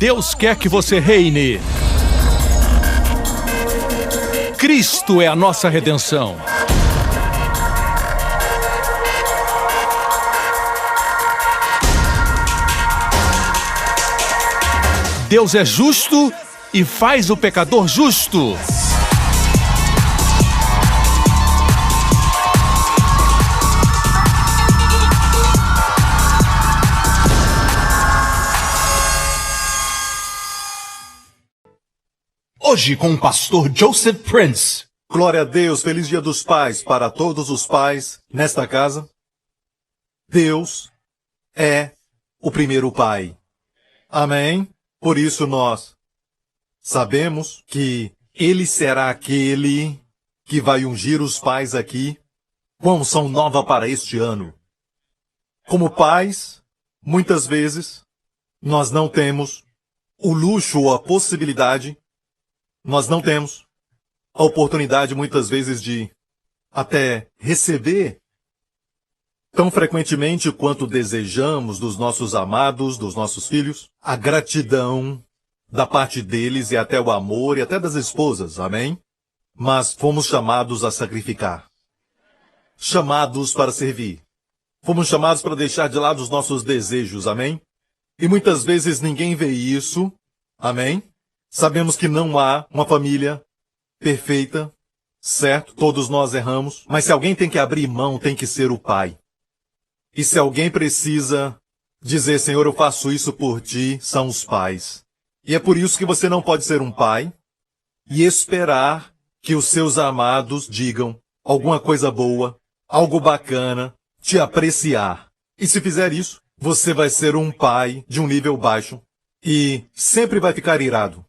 Deus quer que você reine. Cristo é a nossa redenção. Deus é justo e faz o pecador justo. Hoje com o pastor Joseph Prince. Glória a Deus, feliz Dia dos Pais para todos os pais nesta casa. Deus é o primeiro pai. Amém? Por isso nós sabemos que Ele será aquele que vai ungir os pais aqui com unção nova para este ano. Como pais, muitas vezes, nós não temos o luxo ou a possibilidade, nós não temos a oportunidade muitas vezes de até receber tão frequentemente quanto desejamos dos nossos amados, dos nossos filhos, a gratidão da parte deles e até o amor e até das esposas, amém? Mas fomos chamados a sacrificar, chamados para servir, fomos chamados para deixar de lado os nossos desejos, amém? E muitas vezes ninguém vê isso, amém? Sabemos que não há uma família perfeita, certo? Todos nós erramos, mas se alguém tem que abrir mão, tem que ser o pai. E se alguém precisa dizer, Senhor, eu faço isso por ti, são os pais. E é por isso que você não pode ser um pai e esperar que os seus amados digam alguma coisa boa, algo bacana, te apreciar. E se fizer isso, você vai ser um pai de um nível baixo e sempre vai ficar irado.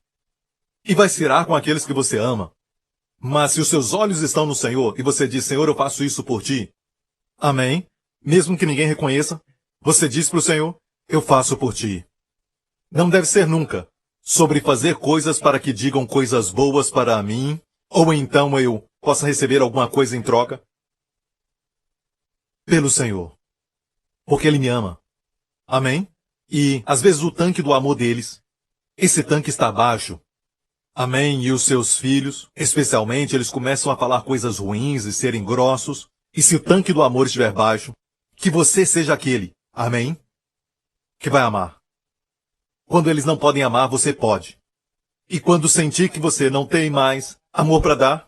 E vai se irar com aqueles que você ama. Mas se os seus olhos estão no Senhor e você diz, Senhor, eu faço isso por ti, amém? Mesmo que ninguém reconheça, você diz para o Senhor, eu faço por ti. Não deve ser nunca sobre fazer coisas para que digam coisas boas para mim, ou então eu possa receber alguma coisa em troca. Pelo Senhor. Porque Ele me ama. Amém? E às vezes o tanque do amor deles, esse tanque está baixo. Amém? E os seus filhos, especialmente, eles começam a falar coisas ruins e serem grossos. E se o tanque do amor estiver baixo, que você seja aquele, amém? Que vai amar. Quando eles não podem amar, você pode. E quando sentir que você não tem mais amor para dar,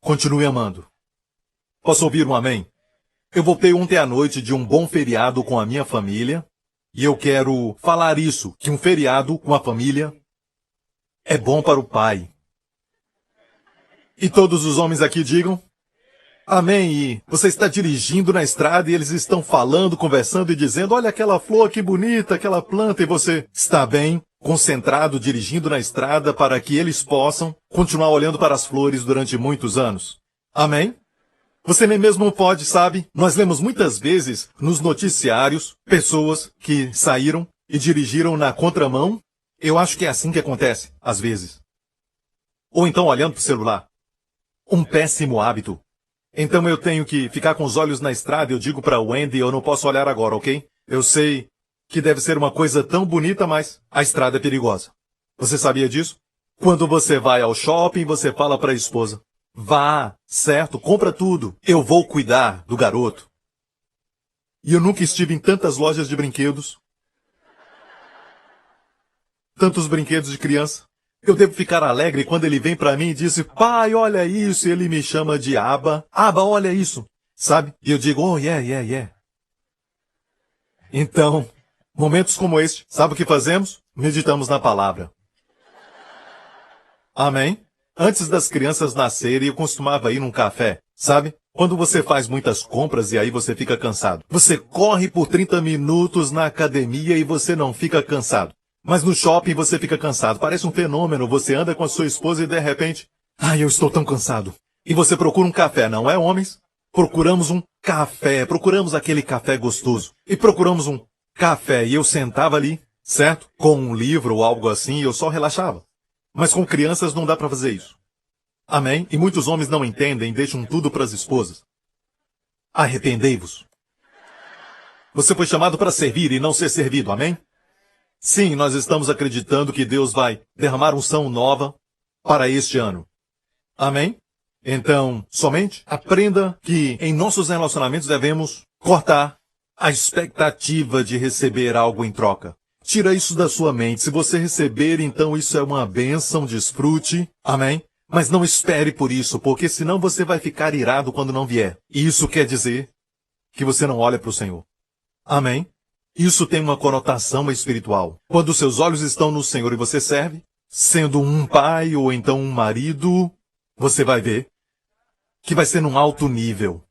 continue amando. Posso ouvir um amém? Eu voltei ontem à noite de um bom feriado com a minha família, e eu quero falar isso, que um feriado com a família é bom para o pai. E todos os homens aqui digam, amém. E você está dirigindo na estrada e eles estão falando, conversando e dizendo, olha aquela flor que bonita, aquela planta, e você está bem concentrado dirigindo na estrada para que eles possam continuar olhando para as flores durante muitos anos. Amém? Você nem mesmo pode, sabe? Nós lemos muitas vezes nos noticiários pessoas que saíram e dirigiram na contramão. Eu acho que é assim que acontece, às vezes. Ou então olhando para o celular. Um péssimo hábito. Então eu tenho que ficar com os olhos na estrada e eu digo para Wendy, eu não posso olhar agora, ok? Eu sei que deve ser uma coisa tão bonita, mas a estrada é perigosa. Você sabia disso? Quando você vai ao shopping, você fala para a esposa, vá, certo, compra tudo, eu vou cuidar do garoto. E eu nunca estive em tantas lojas de brinquedos. Tantos brinquedos de criança. Eu devo ficar alegre quando ele vem para mim e diz, pai, olha isso, e ele me chama de Aba. Aba, olha isso. Sabe? E eu digo, oh, yeah. Então, momentos como este, sabe o que fazemos? Meditamos na palavra. Amém? Antes das crianças nascerem, eu costumava ir num café, sabe? Quando você faz muitas compras e aí você fica cansado. Você corre por 30 minutos na academia e você não fica cansado. Mas no shopping você fica cansado. Parece um fenômeno. Você anda com a sua esposa e de repente... Ai, eu estou tão cansado. E você procura um café, não é, homens? Procuramos um café. Procuramos aquele café gostoso. E procuramos um café. E eu sentava ali, certo? Com um livro ou algo assim e eu só relaxava. Mas com crianças não dá para fazer isso. Amém? E muitos homens não entendem e deixam tudo para as esposas. Arrependei-vos. Você foi chamado para servir e não ser servido. Amém? Sim, nós estamos acreditando que Deus vai derramar unção nova para este ano. Amém? Então, somente aprenda que em nossos relacionamentos devemos cortar a expectativa de receber algo em troca. Tira isso da sua mente. Se você receber, então isso é uma bênção, desfrute. Amém? Mas não espere por isso, porque senão você vai ficar irado quando não vier. E isso quer dizer que você não olha para o Senhor. Amém? Isso tem uma conotação espiritual. Quando seus olhos estão no Senhor e você serve, sendo um pai ou então um marido, você vai ver que vai ser num alto nível.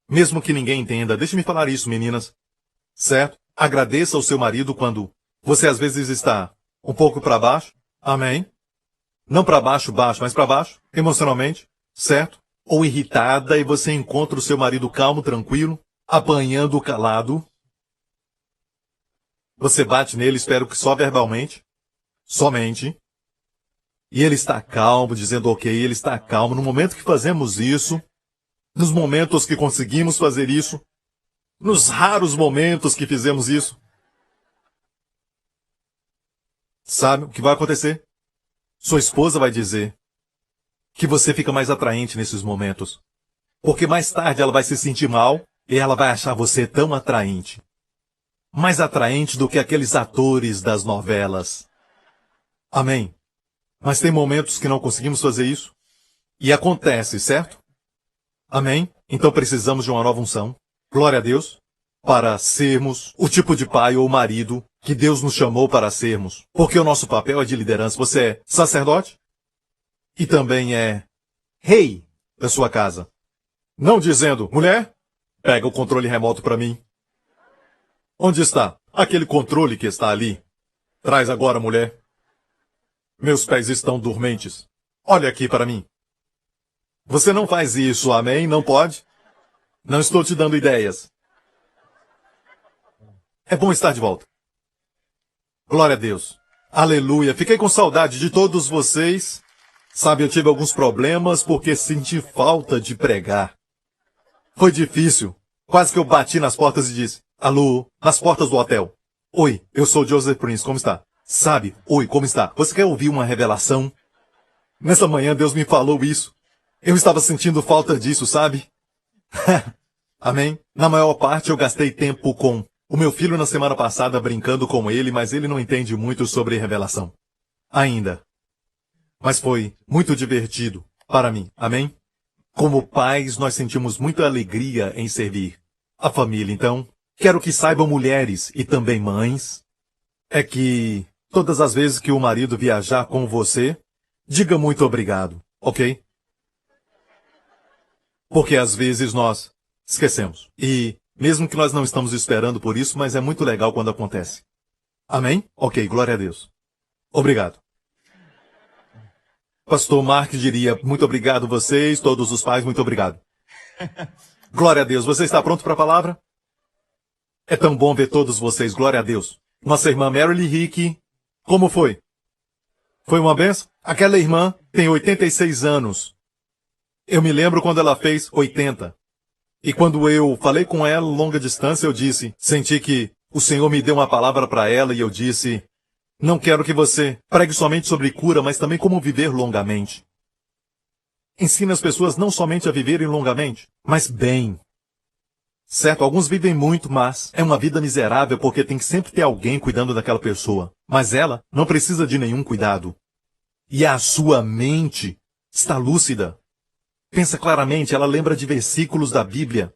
Mesmo que ninguém entenda, deixe-me falar isso, meninas. Certo? Agradeça ao seu marido quando você às vezes está um pouco para baixo. Amém? Não para baixo, mas para baixo, emocionalmente. Certo? Ou irritada e você encontra o seu marido calmo, tranquilo, apanhando calado. Você bate nele, espero que só verbalmente. Somente. E ele está calmo, dizendo ok, ele está calmo. No momento que fazemos isso, nos momentos que conseguimos fazer isso, nos raros momentos que fizemos isso, sabe o que vai acontecer? Sua esposa vai dizer que você fica mais atraente nesses momentos. Porque mais tarde ela vai se sentir mal e ela vai achar você tão atraente. Mais atraente do que aqueles atores das novelas. Amém? Mas tem momentos que não conseguimos fazer isso. E acontece, certo? Amém? Então precisamos de uma nova unção. Glória a Deus. Para sermos o tipo de pai ou marido que Deus nos chamou para sermos. Porque o nosso papel é de liderança. Você é sacerdote e também é rei da sua casa. Não dizendo, mulher, pega o controle remoto para mim. Onde está? Aquele controle que está ali. Traz agora, mulher. Meus pés estão dormentes. Olha aqui para mim. Você não faz isso, amém? Não pode? Não estou te dando ideias. É bom estar de volta. Glória a Deus. Aleluia. Fiquei com saudade de todos vocês. Sabe, eu tive alguns problemas porque senti falta de pregar. Foi difícil. Quase que eu bati nas portas e disse, alô, nas portas do hotel. Oi, eu sou Joseph Prince, como está? Sabe, oi, como está? Você quer ouvir uma revelação? Nessa manhã Deus me falou isso. Eu estava sentindo falta disso, sabe? Amém? Na maior parte eu gastei tempo com o meu filho na semana passada brincando com ele, mas ele não entende muito sobre revelação. Ainda. Mas foi muito divertido para mim. Amém? Como pais, nós sentimos muita alegria em servir a família. Então, quero que saibam mulheres e também mães, é que todas as vezes que o marido viajar com você, diga muito obrigado, ok? Porque às vezes nós esquecemos. E mesmo que nós não estamos esperando por isso, mas é muito legal quando acontece. Amém? Ok, glória a Deus. Obrigado. Pastor Mark diria, muito obrigado vocês, todos os pais, muito obrigado. Glória a Deus. Você está pronto para a palavra? É tão bom ver todos vocês, glória a Deus. Nossa irmã Marilyn Rick, como foi? Foi uma benção? Aquela irmã tem 86 anos. Eu me lembro quando ela fez 80. E quando eu falei com ela, longa distância, eu disse, senti que o Senhor me deu uma palavra para ela e eu disse, não quero que você pregue somente sobre cura, mas também como viver longamente. Ensina as pessoas não somente a viverem longamente, mas bem. Certo, alguns vivem muito, mas é uma vida miserável porque tem que sempre ter alguém cuidando daquela pessoa. Mas ela não precisa de nenhum cuidado. E a sua mente está lúcida. Pensa claramente, ela lembra de versículos da Bíblia.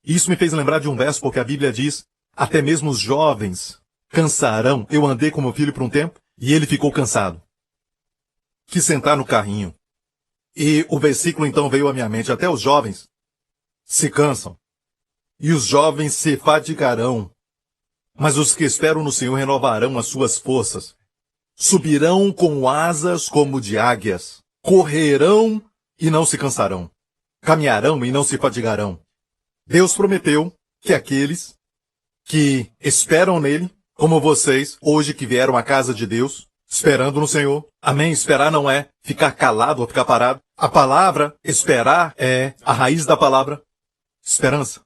Isso me fez lembrar de um verso porque a Bíblia diz, até mesmo os jovens cansarão. Eu andei com meu filho por um tempo e ele ficou cansado. Quis sentar no carrinho. E o versículo então veio à minha mente, até os jovens se cansam. E os jovens se fatigarão. Mas os que esperam no Senhor renovarão as suas forças. Subirão com asas como de águias. Correrão e não se cansarão. Caminharão e não se fatigarão. Deus prometeu que aqueles que esperam nele, como vocês, hoje que vieram à casa de Deus, esperando no Senhor. Amém? Esperar não é ficar calado ou ficar parado. A palavra esperar é a raiz da palavra esperança.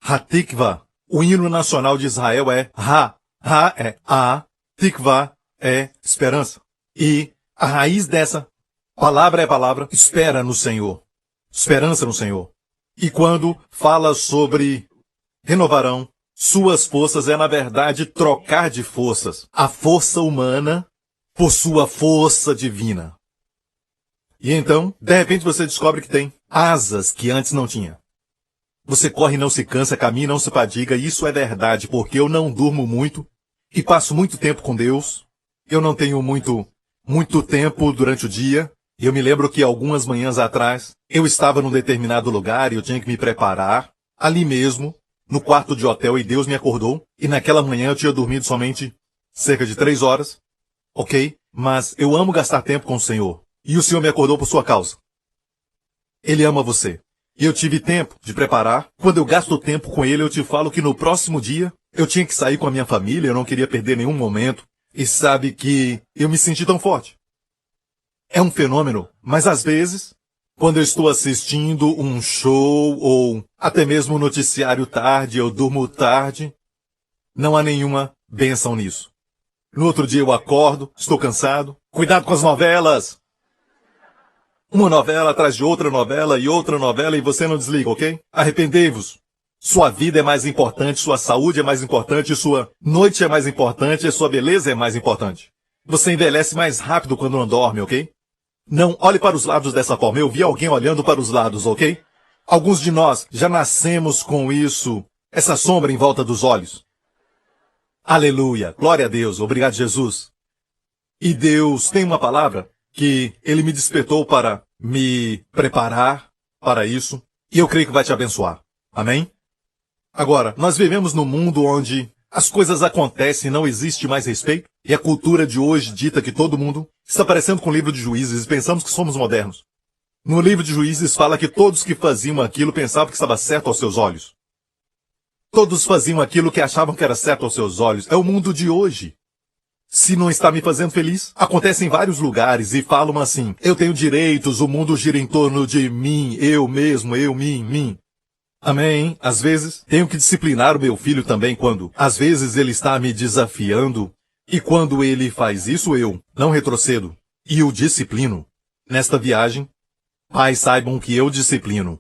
Hatikva. O hino nacional de Israel é Ha, Ra é a, tikvá é esperança. E a raiz dessa palavra é a palavra espera no Senhor. Esperança no Senhor. E quando fala sobre renovarão suas forças, é na verdade trocar de forças. A força humana por sua força divina. E então, de repente você descobre que tem asas que antes não tinha. Você corre e não se cansa, caminha e não se fadiga, e isso é verdade, porque eu não durmo muito e passo muito tempo com Deus. Eu não tenho muito tempo durante o dia. Eu me lembro que algumas manhãs atrás, eu estava num determinado lugar e eu tinha que me preparar, ali mesmo, no quarto de hotel, e Deus me acordou, e naquela manhã eu tinha dormido somente cerca de 3 horas, ok? Mas eu amo gastar tempo com o Senhor, e o Senhor me acordou por sua causa. Ele ama você. E eu tive tempo de preparar. Quando eu gasto tempo com Ele, eu te falo que no próximo dia, eu tinha que sair com a minha família, eu não queria perder nenhum momento, e sabe que eu me senti tão forte. É um fenômeno, mas às vezes, quando eu estou assistindo um show ou até mesmo um noticiário tarde, eu durmo tarde, não há nenhuma bênção nisso. No outro dia eu acordo, estou cansado. Cuidado com as novelas! Uma novela atrás de outra novela e você não desliga, ok? Arrependei-vos. Sua vida é mais importante, sua saúde é mais importante, sua noite é mais importante, sua beleza é mais importante. Você envelhece mais rápido quando não dorme, ok? Não olhe para os lados dessa forma. Eu vi alguém olhando para os lados, ok? Alguns de nós já nascemos com isso, essa sombra em volta dos olhos. Aleluia, glória a Deus, obrigado Jesus. E Deus tem uma palavra que Ele me despertou para me preparar para isso, e eu creio que vai te abençoar. Amém? Agora, nós vivemos num mundo onde as coisas acontecem e não existe mais respeito, e a cultura de hoje dita que todo mundo está parecendo com o livro de Juízes e pensamos que somos modernos. No livro de Juízes fala que todos que faziam aquilo pensavam que estava certo aos seus olhos. Todos faziam aquilo que achavam que era certo aos seus olhos. É o mundo de hoje. Se não está me fazendo feliz, acontece em vários lugares e falam assim, eu tenho direitos, o mundo gira em torno de mim, eu mesmo, eu, mim. Amém? Às vezes, tenho que disciplinar o meu filho também quando, às vezes, ele está me desafiando, e quando ele faz isso, eu não retrocedo e o disciplino. Nesta viagem, pais saibam que eu disciplino.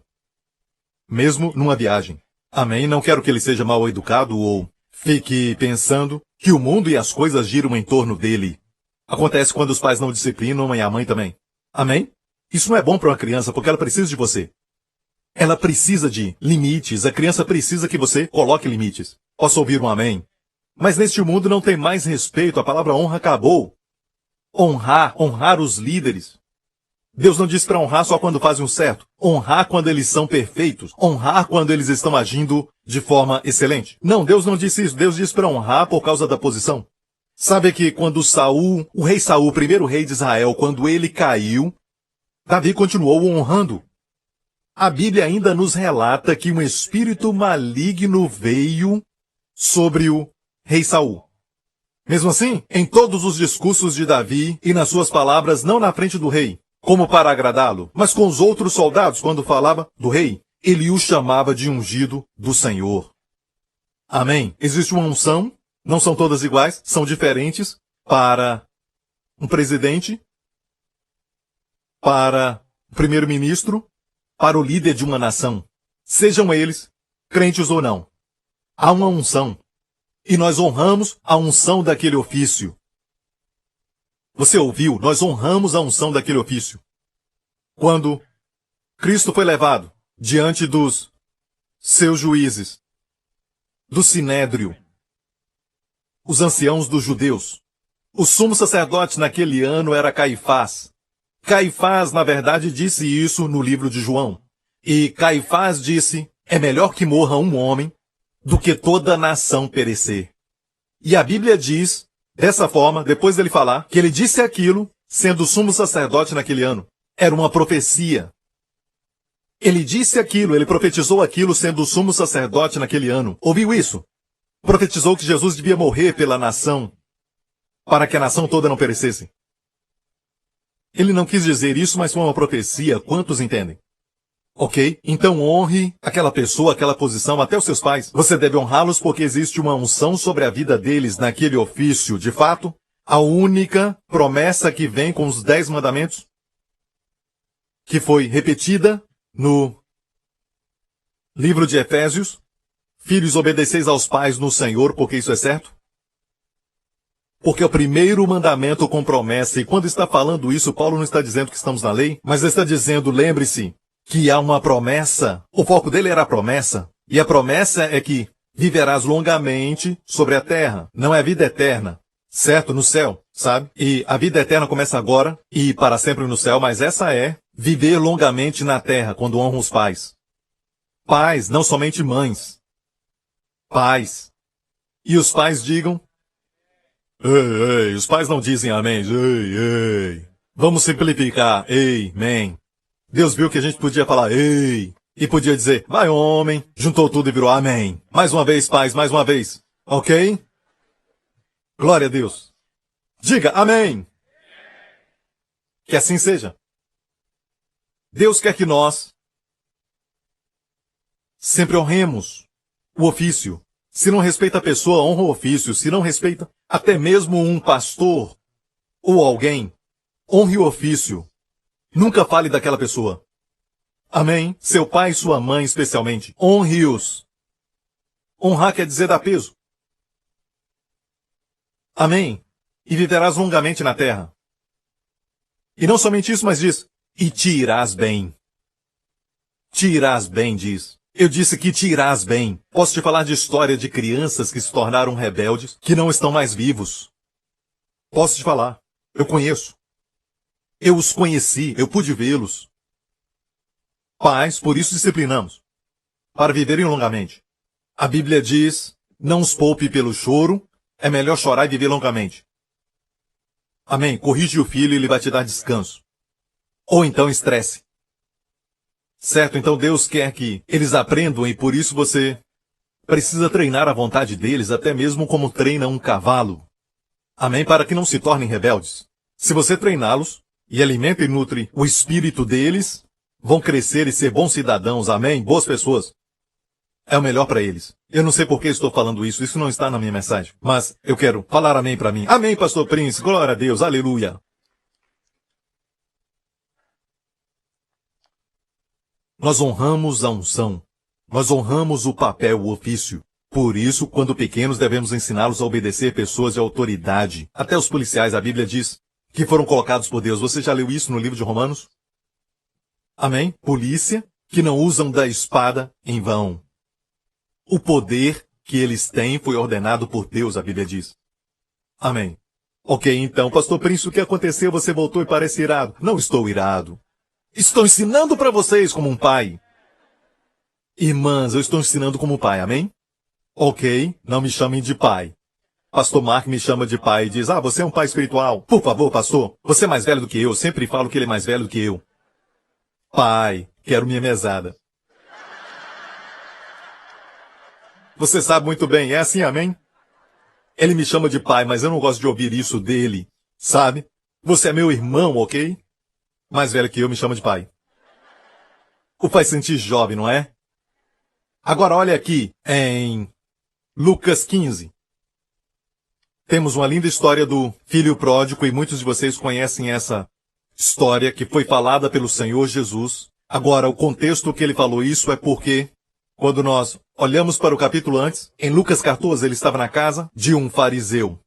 Mesmo numa viagem. Amém? Não quero que ele seja mal educado ou fique pensando que o mundo e as coisas giram em torno dele. Acontece quando os pais não disciplinam e a mãe também. Amém? Isso não é bom para uma criança porque ela precisa de você. Ela precisa de limites. A criança precisa que você coloque limites. Posso ouvir um amém? Mas neste mundo não tem mais respeito. A palavra honra acabou. Honrar os líderes. Deus não diz para honrar só quando fazem o certo. Honrar quando eles são perfeitos. Honrar quando eles estão agindo de forma excelente. Não, Deus não disse isso. Deus disse para honrar por causa da posição. Sabe que quando Saul, o rei Saul, o primeiro rei de Israel, quando ele caiu, Davi continuou honrando. A Bíblia ainda nos relata que um espírito maligno veio sobre o rei Saul. Mesmo assim, em todos os discursos de Davi e nas suas palavras, não na frente do rei, como para agradá-lo, mas com os outros soldados, quando falava do rei, ele o chamava de ungido do Senhor. Amém? Existe uma unção, não são todas iguais, são diferentes para um presidente, para o primeiro-ministro, para o líder de uma nação, sejam eles crentes ou não. Há uma unção. E nós honramos a unção daquele ofício. Você ouviu? Nós honramos a unção daquele ofício. Quando Cristo foi levado diante dos seus juízes, do Sinédrio, os anciãos dos judeus, o sumo sacerdote naquele ano era Caifás. Caifás, na verdade, disse isso no livro de João. E Caifás disse, é melhor que morra um homem do que toda a nação perecer. E a Bíblia diz, dessa forma, depois dele falar, que ele disse aquilo, sendo sumo sacerdote naquele ano. Era uma profecia. Ele disse aquilo, ele profetizou aquilo, sendo sumo sacerdote naquele ano. Ouviu isso? Profetizou que Jesus devia morrer pela nação, para que a nação toda não perecesse. Ele não quis dizer isso, mas foi uma profecia. Quantos entendem? Ok? Então honre aquela pessoa, aquela posição, até os seus pais. Você deve honrá-los porque existe uma unção sobre a vida deles naquele ofício. De fato, a única promessa que vem com os 10 mandamentos, que foi repetida no livro de Efésios: filhos, obedeceis aos pais no Senhor, porque isso é certo. Porque é o primeiro mandamento com promessa. E quando está falando isso, Paulo não está dizendo que estamos na lei, mas está dizendo, lembre-se, que há uma promessa. O foco dele era a promessa. E a promessa é que viverás longamente sobre a terra. Não é a vida eterna, certo? No céu, sabe? E a vida eterna começa agora e para sempre no céu, mas essa é viver longamente na terra, quando honram os pais. Pais, não somente mães. Pais. E os pais digam: ei, ei. Os pais não dizem amém. Ei, ei. Vamos simplificar. Ei, amém. Deus viu que a gente podia falar ei. E podia dizer, vai homem. Juntou tudo e virou amém. Mais uma vez, pais, mais uma vez. Ok? Glória a Deus. Diga amém. Que assim seja. Deus quer que nós sempre honremos o ofício. Se não respeita a pessoa, honra o ofício. Se não respeita até mesmo um pastor ou alguém, honre o ofício. Nunca fale daquela pessoa. Amém? Seu pai e sua mãe especialmente. Honre-os. Honrar quer dizer dar peso. Amém? E viverás longamente na terra. E não somente isso, mas diz, e te irás bem. Te irás bem, diz. Eu disse que te irás bem. Posso te falar de história de crianças que se tornaram rebeldes, que não estão mais vivos. Posso te falar. Eu conheço. Eu os conheci, eu pude vê-los. Pais, por isso disciplinamos, para viverem longamente. A Bíblia diz, não os poupe pelo choro, é melhor chorar e viver longamente. Amém. Corrige o filho e ele vai te dar descanso. Ou então estresse. Certo? Então Deus quer que eles aprendam e por isso você precisa treinar a vontade deles, até mesmo como treina um cavalo. Amém? Para que não se tornem rebeldes. Se você treiná-los e alimenta e nutre o espírito deles, vão crescer e ser bons cidadãos. Amém? Boas pessoas. É o melhor para eles. Eu não sei por que estou falando isso. Isso não está na minha mensagem. Mas eu quero falar amém para mim. Amém, pastor Prince. Glória a Deus. Aleluia. Nós honramos a unção. Nós honramos o papel, o ofício. Por isso, quando pequenos, devemos ensiná-los a obedecer pessoas de autoridade. Até os policiais, a Bíblia diz, que foram colocados por Deus. Você já leu isso no livro de Romanos? Amém? Polícia, que não usam da espada em vão. O poder que eles têm foi ordenado por Deus, a Bíblia diz. Amém. Ok, então, pastor Prince, o que aconteceu? Você voltou e parece irado. Não estou irado. Estou ensinando para vocês como um pai. Irmãs, eu estou ensinando como pai, amém? Ok, não me chamem de pai. Pastor Mark me chama de pai e diz, você é um pai espiritual. Por favor, pastor, você é mais velho do que eu. Sempre falo que ele é mais velho do que eu. Pai, quero minha mesada. Você sabe muito bem, é assim, amém? Ele me chama de pai, mas eu não gosto de ouvir isso dele, sabe? Você é meu irmão, ok? Mais velho que eu, me chama de pai. O faz sentir jovem, não é? Agora olha aqui, em Lucas 15. Temos uma linda história do filho pródigo e muitos de vocês conhecem essa história que foi falada pelo Senhor Jesus. Agora, o contexto que ele falou isso é porque, quando nós olhamos para o capítulo antes, em Lucas 14, ele estava na casa de um fariseu.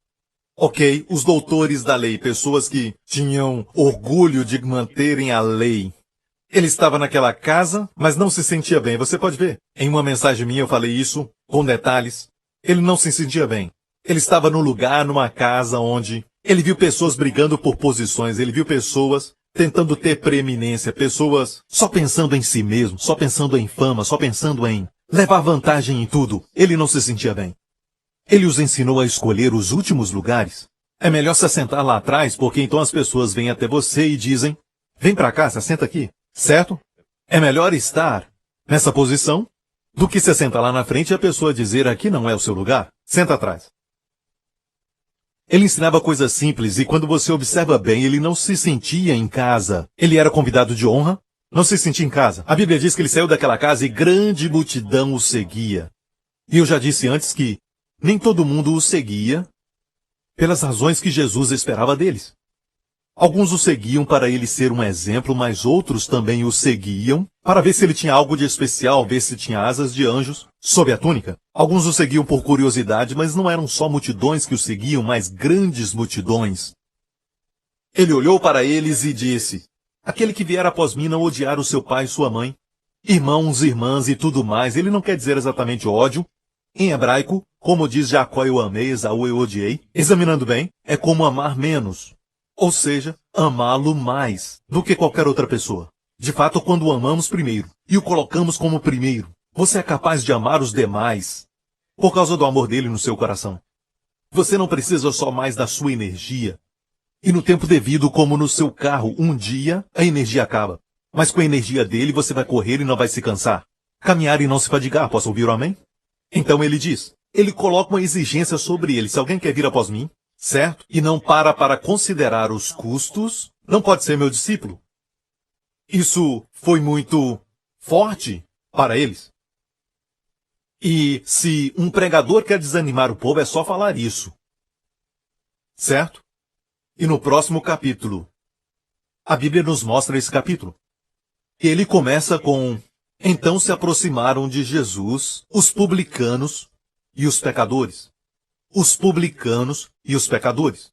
Ok, os doutores da lei, pessoas que tinham orgulho de manterem a lei. Ele estava naquela casa, mas não se sentia bem. Você pode ver. Em uma mensagem minha eu falei isso, com detalhes. Ele não se sentia bem. Ele estava num lugar, numa casa onde ele viu pessoas brigando por posições. Ele viu pessoas tentando ter preeminência. Pessoas só pensando em si mesmo, só pensando em fama, só pensando em levar vantagem em tudo. Ele não se sentia bem. Ele os ensinou a escolher os últimos lugares. É melhor se assentar lá atrás, porque então as pessoas vêm até você e dizem, vem pra cá, se assenta aqui. Certo? É melhor estar nessa posição do que se sentar lá na frente e a pessoa dizer, aqui não é o seu lugar. Senta atrás. Ele ensinava coisas simples e quando você observa bem, ele não se sentia em casa. Ele era convidado de honra, Não se sentia em casa. A Bíblia diz que ele saiu daquela casa e grande multidão o seguia. E eu já disse antes que nem todo mundo o seguia pelas razões que Jesus esperava deles. Alguns o seguiam para ele ser um exemplo, mas outros também o seguiam para ver se ele tinha algo de especial, ver se tinha asas de anjos sob a túnica. Alguns o seguiam por curiosidade, mas não eram só multidões que o seguiam, mas grandes multidões. Ele olhou para eles e disse: aquele que vier após mim não odiar o seu pai e sua mãe, irmãos, irmãs e tudo mais. Ele não quer dizer exatamente ódio. Em hebraico, como diz Jacó, eu amei, Esaú eu odiei. Examinando bem, é como amar menos. Ou seja, amá-lo mais do que qualquer outra pessoa. De fato, quando o amamos primeiro e o colocamos como primeiro, você é capaz de amar os demais por causa do amor dele no seu coração. Você não precisa só mais da sua energia. E no tempo devido, como no seu carro, um dia a energia acaba. Mas com a energia dele você vai correr e não vai se cansar. Caminhar e não se fadigar, posso ouvir o amém? Então ele diz, ele coloca uma exigência sobre ele. Se alguém quer vir após mim, certo? E não para considerar os custos, não pode ser meu discípulo. Isso foi muito forte para eles. E se um pregador quer desanimar o povo, é só falar isso. Certo? E no próximo capítulo, a Bíblia nos mostra esse capítulo. Ele começa com: então se aproximaram de Jesus os publicanos e os pecadores. Os publicanos e os pecadores.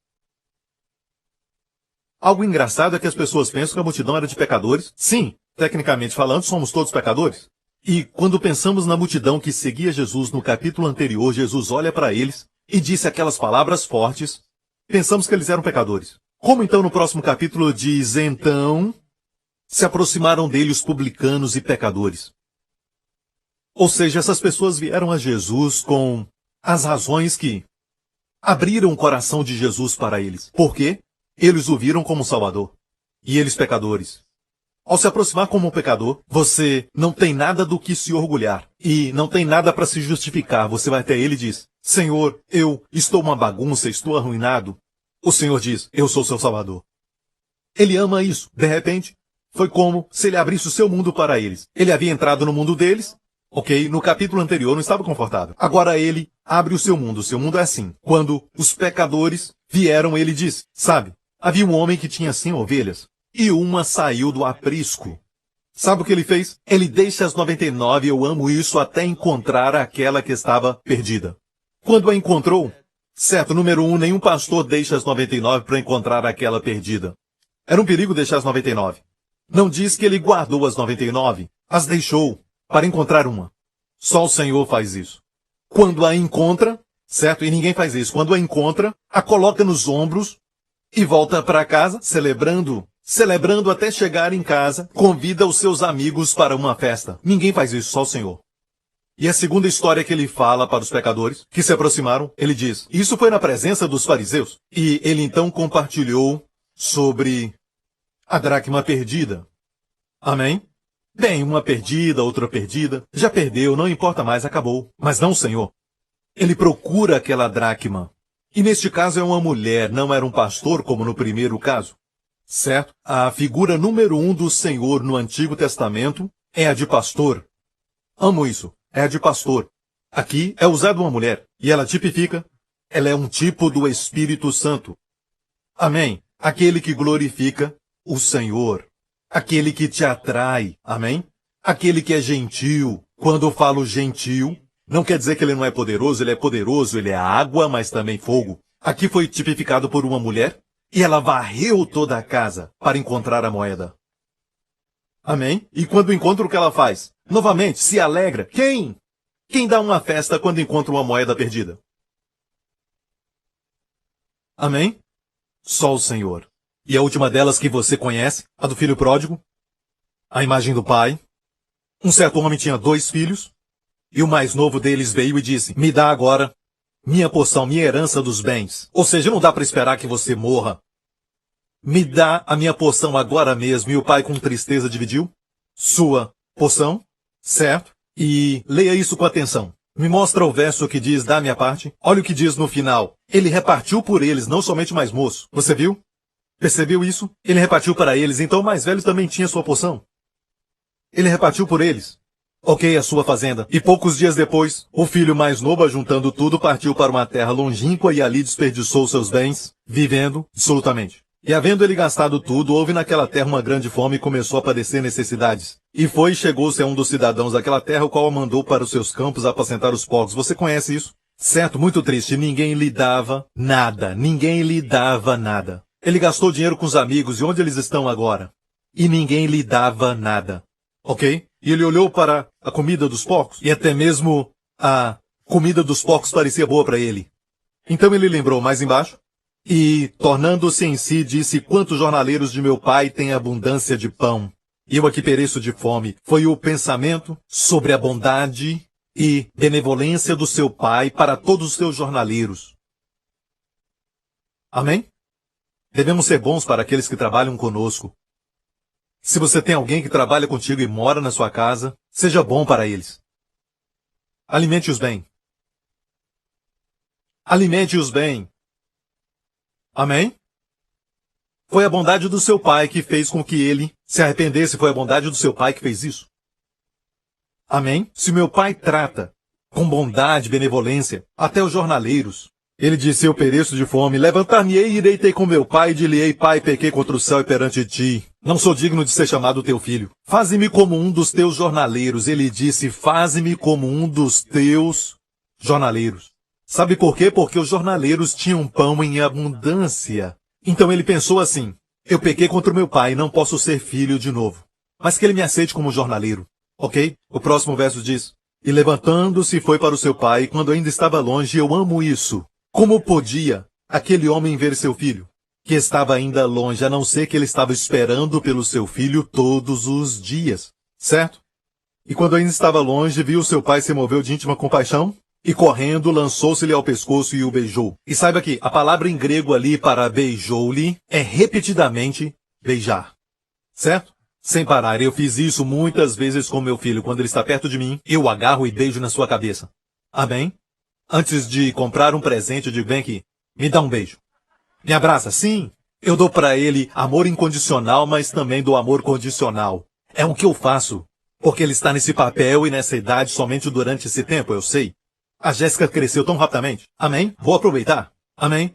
Algo engraçado é que as pessoas pensam que a multidão era de pecadores. Sim, tecnicamente falando, somos todos pecadores. E quando pensamos na multidão que seguia Jesus no capítulo anterior, Jesus olha para eles e disse aquelas palavras fortes. Pensamos que eles eram pecadores. Como então no próximo capítulo diz, então se aproximaram dele os publicanos e pecadores. Ou seja, essas pessoas vieram a Jesus com as razões que abriram o coração de Jesus para eles. Por quê? Eles o viram como Salvador. E eles pecadores. Ao se aproximar como um pecador, você não tem nada do que se orgulhar. E não tem nada para se justificar. Você vai até ele e diz, Senhor, eu estou uma bagunça, estou arruinado. O Senhor diz, eu sou seu Salvador. Ele ama isso. De repente, foi como se ele abrisse o seu mundo para eles. Ele havia entrado no mundo deles. Ok, no capítulo anterior não estava confortável. Agora ele abre o seu mundo. O seu mundo é assim. Quando os pecadores vieram, ele diz, sabe, havia um homem que tinha 100 ovelhas e uma saiu do aprisco. Sabe o que ele fez? Ele deixa as 99, eu amo isso, até encontrar aquela que estava perdida. Quando a encontrou, certo, número 1, nenhum pastor deixa as 99 para encontrar aquela perdida. Era um perigo deixar as 99. Não diz que ele guardou as 99, as deixou para encontrar uma. Só o Senhor faz isso. Quando a encontra, certo? E ninguém faz isso. Quando a encontra, a coloca nos ombros e volta para casa, celebrando até chegar em casa, convida os seus amigos para uma festa. Ninguém faz isso, só o Senhor. E a segunda história que ele fala para os pecadores, que se aproximaram, ele diz, isso foi na presença dos fariseus. E ele então compartilhou sobre a dracma perdida. Amém? Bem, uma perdida, outra perdida. Já perdeu, não importa mais, acabou. Mas não o Senhor. Ele procura aquela dracma. E neste caso é uma mulher, não era um pastor como no primeiro caso. Certo? A figura número 1 do Senhor no Antigo Testamento é a de pastor. Amo isso. É a de pastor. Aqui é usada uma mulher. E ela tipifica. Ela é um tipo do Espírito Santo. Amém. Aquele que glorifica o Senhor. Aquele que te atrai. Amém? Aquele que é gentil. Quando eu falo gentil, não quer dizer que ele não é poderoso. Ele é poderoso. Ele é água, mas também fogo. Aqui foi tipificado por uma mulher. E ela varreu toda a casa para encontrar a moeda. Amém? E quando encontra, o que ela faz? Novamente, se alegra. Quem? Quem dá uma festa quando encontra uma moeda perdida? Amém? Só o Senhor. E a última delas que você conhece, a do filho pródigo, a imagem do pai. Um certo homem tinha 2 filhos, e o mais novo deles veio e disse, me dá agora minha porção, minha herança dos bens. Ou seja, não dá para esperar que você morra. Me dá a minha porção agora mesmo. E o pai com tristeza dividiu sua porção, certo? E leia isso com atenção. Me mostra o verso que diz, da minha parte. Olha o que diz no final. Ele repartiu por eles, não somente o mais moço. Você viu? Percebeu isso? Ele repartiu para eles, então o mais velho também tinha sua porção. Ele repartiu por eles. Ok, a sua fazenda. E poucos dias depois, o filho mais novo, ajuntando tudo, partiu para uma terra longínqua e ali desperdiçou seus bens, vivendo dissolutamente. E havendo ele gastado tudo, houve naquela terra uma grande fome e começou a padecer necessidades. E foi e chegou-se a um dos cidadãos daquela terra, o qual o mandou para os seus campos apacentar os porcos. Você conhece isso? Certo, muito triste. Ninguém lhe dava nada. Ninguém lhe dava nada. Ele gastou dinheiro com os amigos. E onde eles estão agora? E ninguém lhe dava nada. Ok? E ele olhou para a comida dos porcos. E até mesmo a comida dos porcos parecia boa para ele. Então ele lembrou mais embaixo. E, tornando-se em si, disse: quantos jornaleiros de meu pai têm abundância de pão? E eu aqui pereço de fome. Foi o pensamento sobre a bondade e benevolência do seu pai para todos os seus jornaleiros. Amém? Devemos ser bons para aqueles que trabalham conosco. Se você tem alguém que trabalha contigo e mora na sua casa, seja bom para eles. Alimente-os bem. Alimente-os bem. Amém? Foi a bondade do seu pai que fez com que ele se arrependesse. Foi a bondade do seu pai que fez isso. Amém? Se meu pai trata com bondade e benevolência até os jornaleiros, ele disse: eu pereço de fome, levantar-me-ei e irei ter com meu pai e dir-lhe-ei: pai, pequei contra o céu e perante ti. Não sou digno de ser chamado teu filho. Faze-me como um dos teus jornaleiros. Ele disse: faze-me como um dos teus jornaleiros. Sabe por quê? Porque os jornaleiros tinham pão em abundância. Então ele pensou assim: eu pequei contra o meu pai, não posso ser filho de novo. Mas que ele me aceite como jornaleiro. Ok? O próximo verso diz: e levantando-se foi para o seu pai, quando ainda estava longe. Eu amo isso. Como podia aquele homem ver seu filho, que estava ainda longe, a não ser que ele estava esperando pelo seu filho todos os dias? Certo? E quando ainda estava longe, viu seu pai, se moveu de íntima compaixão, e correndo, lançou-se-lhe ao pescoço e o beijou. E saiba que a palavra em grego ali para beijou-lhe é repetidamente beijar. Certo? Sem parar. Eu fiz isso muitas vezes com meu filho. Quando ele está perto de mim, eu o agarro e beijo na sua cabeça. Amém? Antes de comprar um presente, eu digo: vem aqui, me dá um beijo. Me abraça. Sim, eu dou para ele amor incondicional, mas também dou amor condicional. É o que eu faço. Porque ele está nesse papel e nessa idade somente durante esse tempo, eu sei. A Jéssica cresceu tão rapidamente. Amém? Vou aproveitar. Amém?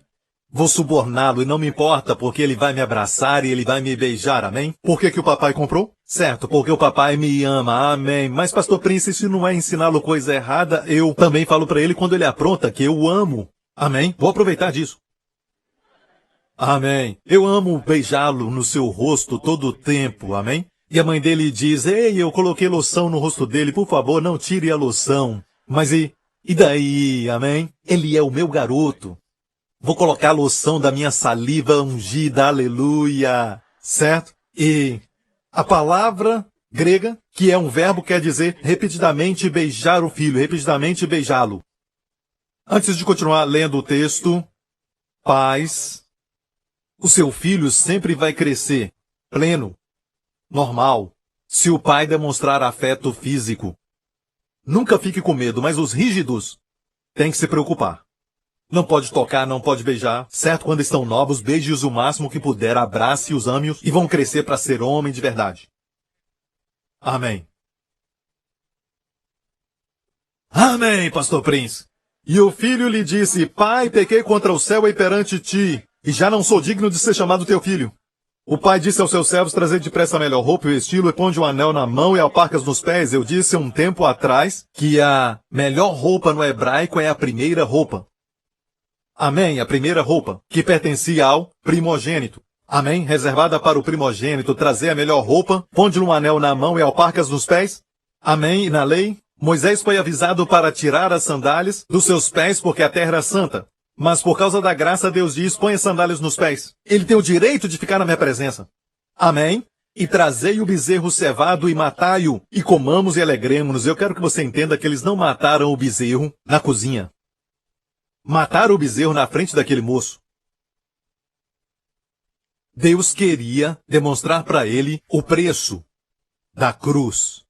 Vou suborná-lo e não me importa, porque ele vai me abraçar e ele vai me beijar. Amém? Por que o papai comprou? Certo, porque o papai me ama. Amém. Mas, pastor Prince, se não é ensiná-lo coisa errada, eu também falo para ele quando ele apronta que eu o amo. Amém? Vou aproveitar disso. Amém. Eu amo beijá-lo no seu rosto todo o tempo. Amém? E a mãe dele diz: ei, eu coloquei loção no rosto dele, por favor, não tire a loção. Mas e daí, amém? Ele é o meu garoto. Vou colocar a loção da minha saliva ungida, aleluia. Certo? E a palavra grega, que é um verbo, quer dizer repetidamente beijar o filho, repetidamente beijá-lo. Antes de continuar lendo o texto, pais, o seu filho sempre vai crescer pleno, normal, se o pai demonstrar afeto físico. Nunca fique com medo, mas os rígidos têm que se preocupar. Não pode tocar, não pode beijar. Certo, quando estão novos, beije-os o máximo que puder, abrace-os, ame-os e vão crescer para ser homem de verdade. Amém. Amém, pastor Prince. E o filho lhe disse: pai, pequei contra o céu e perante ti, e já não sou digno de ser chamado teu filho. O pai disse aos seus servos: trazei depressa a melhor roupa e vesti-lo, e ponde um anel na mão e alparcas nos pés. Eu disse um tempo atrás que a melhor roupa no hebraico é a primeira roupa. Amém, a primeira roupa, que pertencia ao primogênito. Amém, reservada para o primogênito, trazer a melhor roupa, ponde-lhe um anel na mão e alparcas nos pés. Amém, e na lei, Moisés foi avisado para tirar as sandálias dos seus pés, porque a terra era santa. Mas por causa da graça, Deus diz: põe as sandálias nos pés. Ele tem o direito de ficar na minha presença. Amém? E trazei o bezerro cevado e matai-o, e comamos e alegremos-nos. Eu quero que você entenda que eles não mataram o bezerro na cozinha. Mataram o bezerro na frente daquele moço. Deus queria demonstrar para ele o preço da cruz.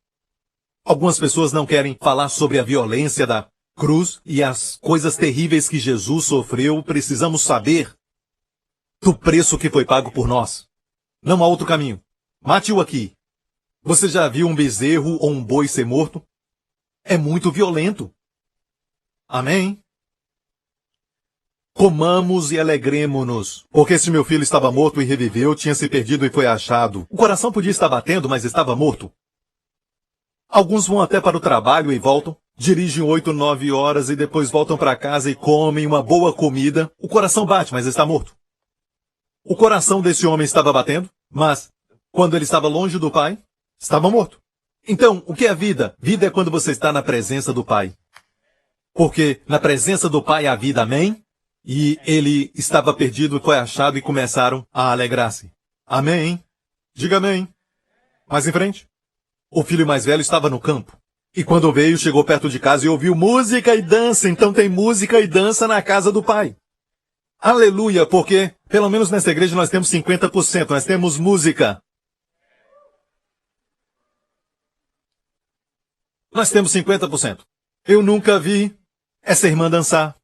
Algumas pessoas não querem falar sobre a violência da cruz e as coisas terríveis que Jesus sofreu. Precisamos saber do preço que foi pago por nós. Não há outro caminho. Mate-o aqui. Você já viu um bezerro ou um boi ser morto? É muito violento. Amém? Comamos e alegremo-nos, porque se meu filho estava morto e reviveu, tinha se perdido e foi achado. O coração podia estar batendo, mas estava morto. Alguns vão até para o trabalho e voltam, dirigem 8, 9 horas e depois voltam para casa e comem uma boa comida. O coração bate, mas está morto. O coração desse homem estava batendo, mas quando ele estava longe do Pai, estava morto. Então, o que é vida? Vida é quando você está na presença do Pai. Porque na presença do Pai há vida, amém? E ele estava perdido, foi achado e começaram a alegrar-se. Amém? Diga amém. Mais em frente. O filho mais velho estava no campo. E quando veio, chegou perto de casa e ouviu música e dança. Então tem música e dança na casa do Pai. Aleluia, porque pelo menos nessa igreja nós temos 50%. Nós temos música. Nós temos 50%. Eu nunca vi essa irmã dançar.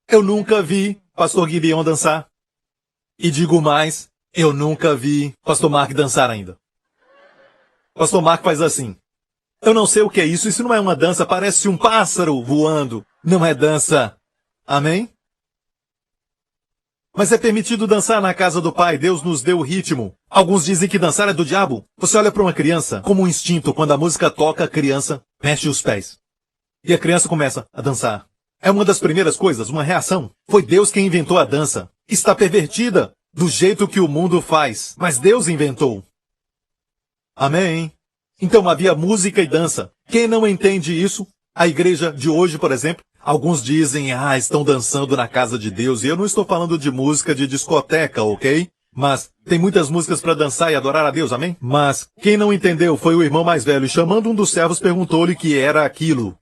Eu nunca vi pastor Gideon dançar. E digo mais, eu nunca vi pastor Mark dançar ainda. Pastor Mark faz assim. Eu não sei o que é isso. Isso não é uma dança, parece um pássaro voando. Não é dança. Amém? Mas é permitido dançar na casa do Pai. Deus nos deu o ritmo. Alguns dizem que dançar é do diabo. Você olha para uma criança como um instinto. Quando a música toca, a criança mexe os pés. E a criança começa a dançar. É uma das primeiras coisas, uma reação. Foi Deus quem inventou a dança. Está pervertida do jeito que o mundo faz. Mas Deus inventou. Amém? Então havia música e dança. Quem não entende isso? A igreja de hoje, por exemplo, alguns dizem, estão dançando na casa de Deus. E eu não estou falando de música de discoteca, ok? Mas tem muitas músicas para dançar e adorar a Deus, amém? Mas quem não entendeu foi o irmão mais velho. E chamando um dos servos, perguntou-lhe o que era aquilo.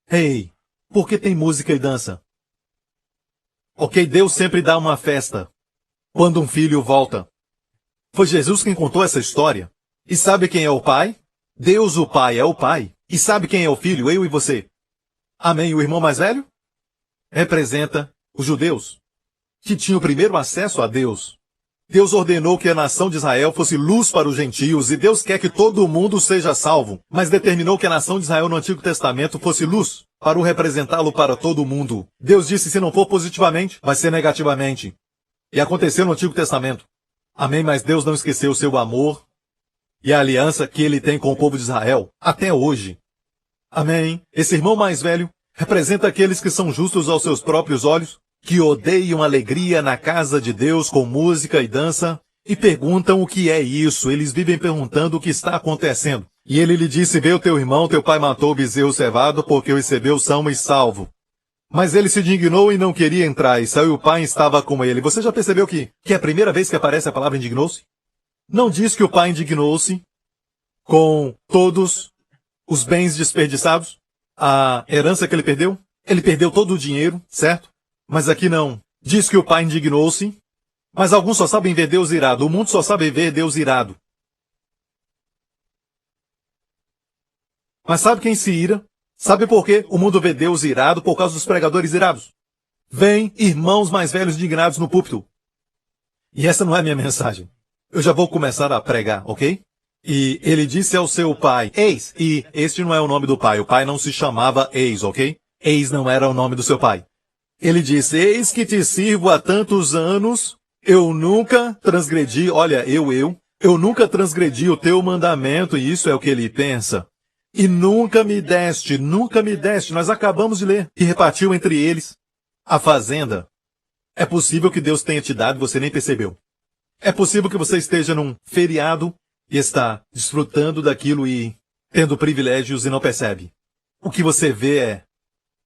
Ei, por que tem música e dança? Ok, Deus sempre dá uma festa quando um filho volta. Foi Jesus quem contou essa história. E sabe quem é o Pai? Deus o Pai é o Pai. E sabe quem é o Filho? Eu e você. Amém? O irmão mais velho? Representa os judeus, que tinham o primeiro acesso a Deus. Deus ordenou que a nação de Israel fosse luz para os gentios, e Deus quer que todo mundo seja salvo, mas determinou que a nação de Israel no Antigo Testamento fosse luz, para o representá-lo para todo mundo. Deus disse, se não for positivamente, vai ser negativamente. E aconteceu no Antigo Testamento. Amém, mas Deus não esqueceu o seu amor e a aliança que ele tem com o povo de Israel, até hoje. Amém. Esse irmão mais velho representa aqueles que são justos aos seus próprios olhos, que odeiam alegria na casa de Deus com música e dança, e perguntam o que é isso. Eles vivem perguntando o que está acontecendo. E ele lhe disse, vê o teu irmão, teu pai matou o bezerro cevado, porque o recebeu são e salvo. Mas ele se indignou e não queria entrar, e saiu o pai e estava com ele. Você já percebeu que é a primeira vez que aparece a palavra indignou-se? Não diz que o pai indignou-se com todos os bens desperdiçados, a herança que ele perdeu. Ele perdeu todo o dinheiro, certo? Mas aqui não. Diz que o pai indignou-se, mas alguns só sabem ver Deus irado. O mundo só sabe ver Deus irado. Mas sabe quem se ira? Sabe por quê o mundo vê Deus irado? Por causa dos pregadores irados. Vem irmãos mais velhos indignados no púlpito. E essa não é a minha mensagem. Eu já vou começar a pregar, ok? E ele disse ao seu pai, Eis, e este não é o nome do pai. O pai não se chamava Eis, ok? Eis não era o nome do seu pai. Ele disse, eis que te sirvo há tantos anos, eu nunca transgredi, eu nunca transgredi o teu mandamento, e isso é o que ele pensa. E nunca me deste, nós acabamos de ler, e repartiu entre eles a fazenda. É possível que Deus tenha te dado e você nem percebeu. É possível que você esteja num feriado e está desfrutando daquilo e tendo privilégios e não percebe. O que você vê é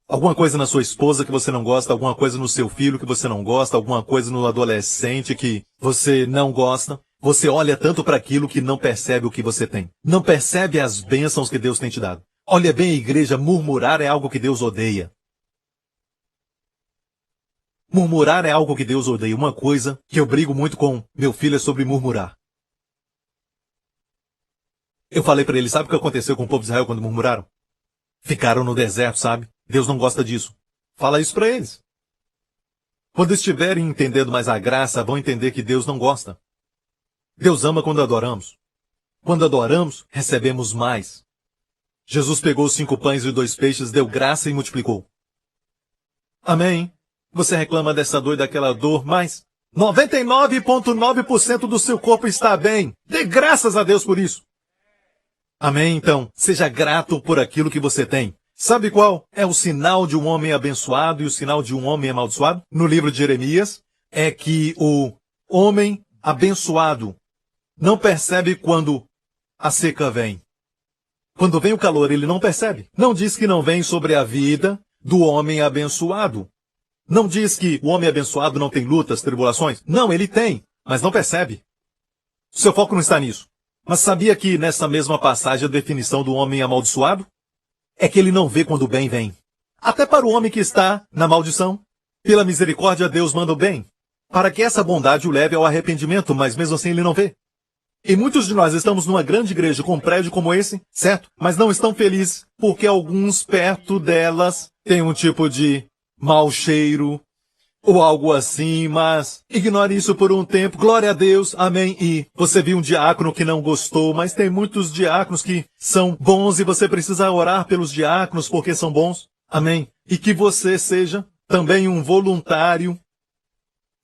alguma coisa na sua esposa que você não gosta, alguma coisa no seu filho que você não gosta, alguma coisa no adolescente que você não gosta. Você olha tanto para aquilo que não percebe o que você tem. Não percebe as bênçãos que Deus tem te dado. Olha bem, igreja, murmurar é algo que Deus odeia. Murmurar é algo que Deus odeia. Uma coisa que eu brigo muito com meu filho é sobre murmurar. Eu falei para ele, sabe o que aconteceu com o povo de Israel quando murmuraram? Ficaram no deserto, sabe? Deus não gosta disso. Fala isso para eles. Quando estiverem entendendo mais a graça, vão entender que Deus não gosta. Deus ama quando adoramos. Quando adoramos, recebemos mais. Jesus pegou os 5 pães e 2 peixes, deu graça e multiplicou. Amém? Você reclama dessa dor e daquela dor, mas 99,9% do seu corpo está bem. Dê graças a Deus por isso. Amém? Então, seja grato por aquilo que você tem. Sabe qual é o sinal de um homem abençoado e o sinal de um homem amaldiçoado? No livro de Jeremias, é que o homem abençoado não percebe quando a seca vem. Quando vem o calor, ele não percebe. Não diz que não vem sobre a vida do homem abençoado. Não diz que o homem abençoado não tem lutas, tribulações. Não, ele tem, mas não percebe. Seu foco não está nisso. Mas sabia que nessa mesma passagem a definição do homem amaldiçoado é que ele não vê quando o bem vem. Até para o homem que está na maldição, pela misericórdia Deus manda o bem, para que essa bondade o leve ao arrependimento, mas mesmo assim ele não vê. E muitos de nós estamos numa grande igreja com um prédio como esse, certo? Mas não estão felizes porque alguns perto delas têm um tipo de mau cheiro ou algo assim, mas ignore isso por um tempo. Glória a Deus, amém. E você viu um diácono que não gostou, mas tem muitos diáconos que são bons e você precisa orar pelos diáconos porque são bons, amém. E que você seja também um voluntário,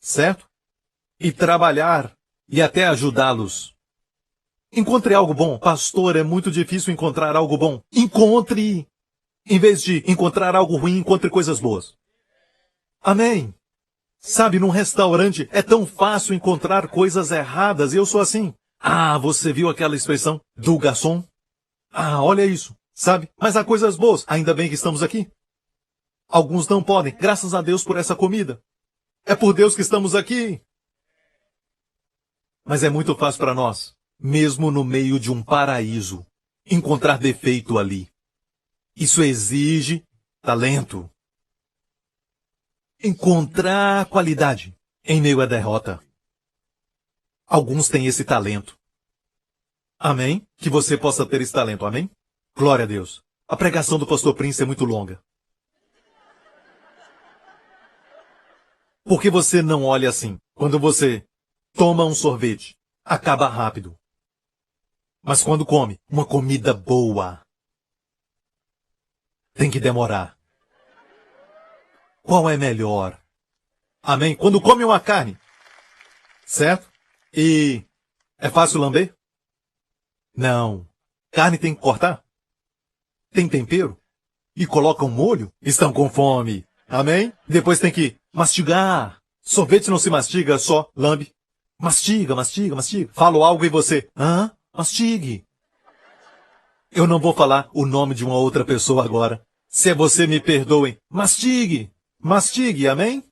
certo? E trabalhar e até ajudá-los. Encontre algo bom. Pastor, é muito difícil encontrar algo bom. Encontre. Em vez de encontrar algo ruim, encontre coisas boas. Amém. Sabe, num restaurante é tão fácil encontrar coisas erradas e eu sou assim. Ah, você viu aquela expressão do garçom? Ah, olha isso. Sabe? Mas há coisas boas. Ainda bem que estamos aqui. Alguns não podem. Graças a Deus por essa comida. É por Deus que estamos aqui. Mas é muito fácil para nós, mesmo no meio de um paraíso, encontrar defeito ali. Isso exige talento. Encontrar qualidade em meio à derrota. Alguns têm esse talento. Amém? Que você possa ter esse talento, amém? Glória a Deus. A pregação do pastor Prince é muito longa. Por que você não olha assim? Quando você toma um sorvete, acaba rápido. Mas quando come uma comida boa, tem que demorar. Qual é melhor? Amém? Quando come uma carne, certo? E é fácil lamber? Não. Carne tem que cortar? Tem tempero? E colocam molho? Estão com fome. Amém? Depois tem que mastigar. Sorvete não se mastiga, só lambe. Mastiga, mastiga, mastiga. Falo algo e você, mastigue. Eu não vou falar o nome de uma outra pessoa agora. Se você me perdoem, mastigue. Mastigue, amém?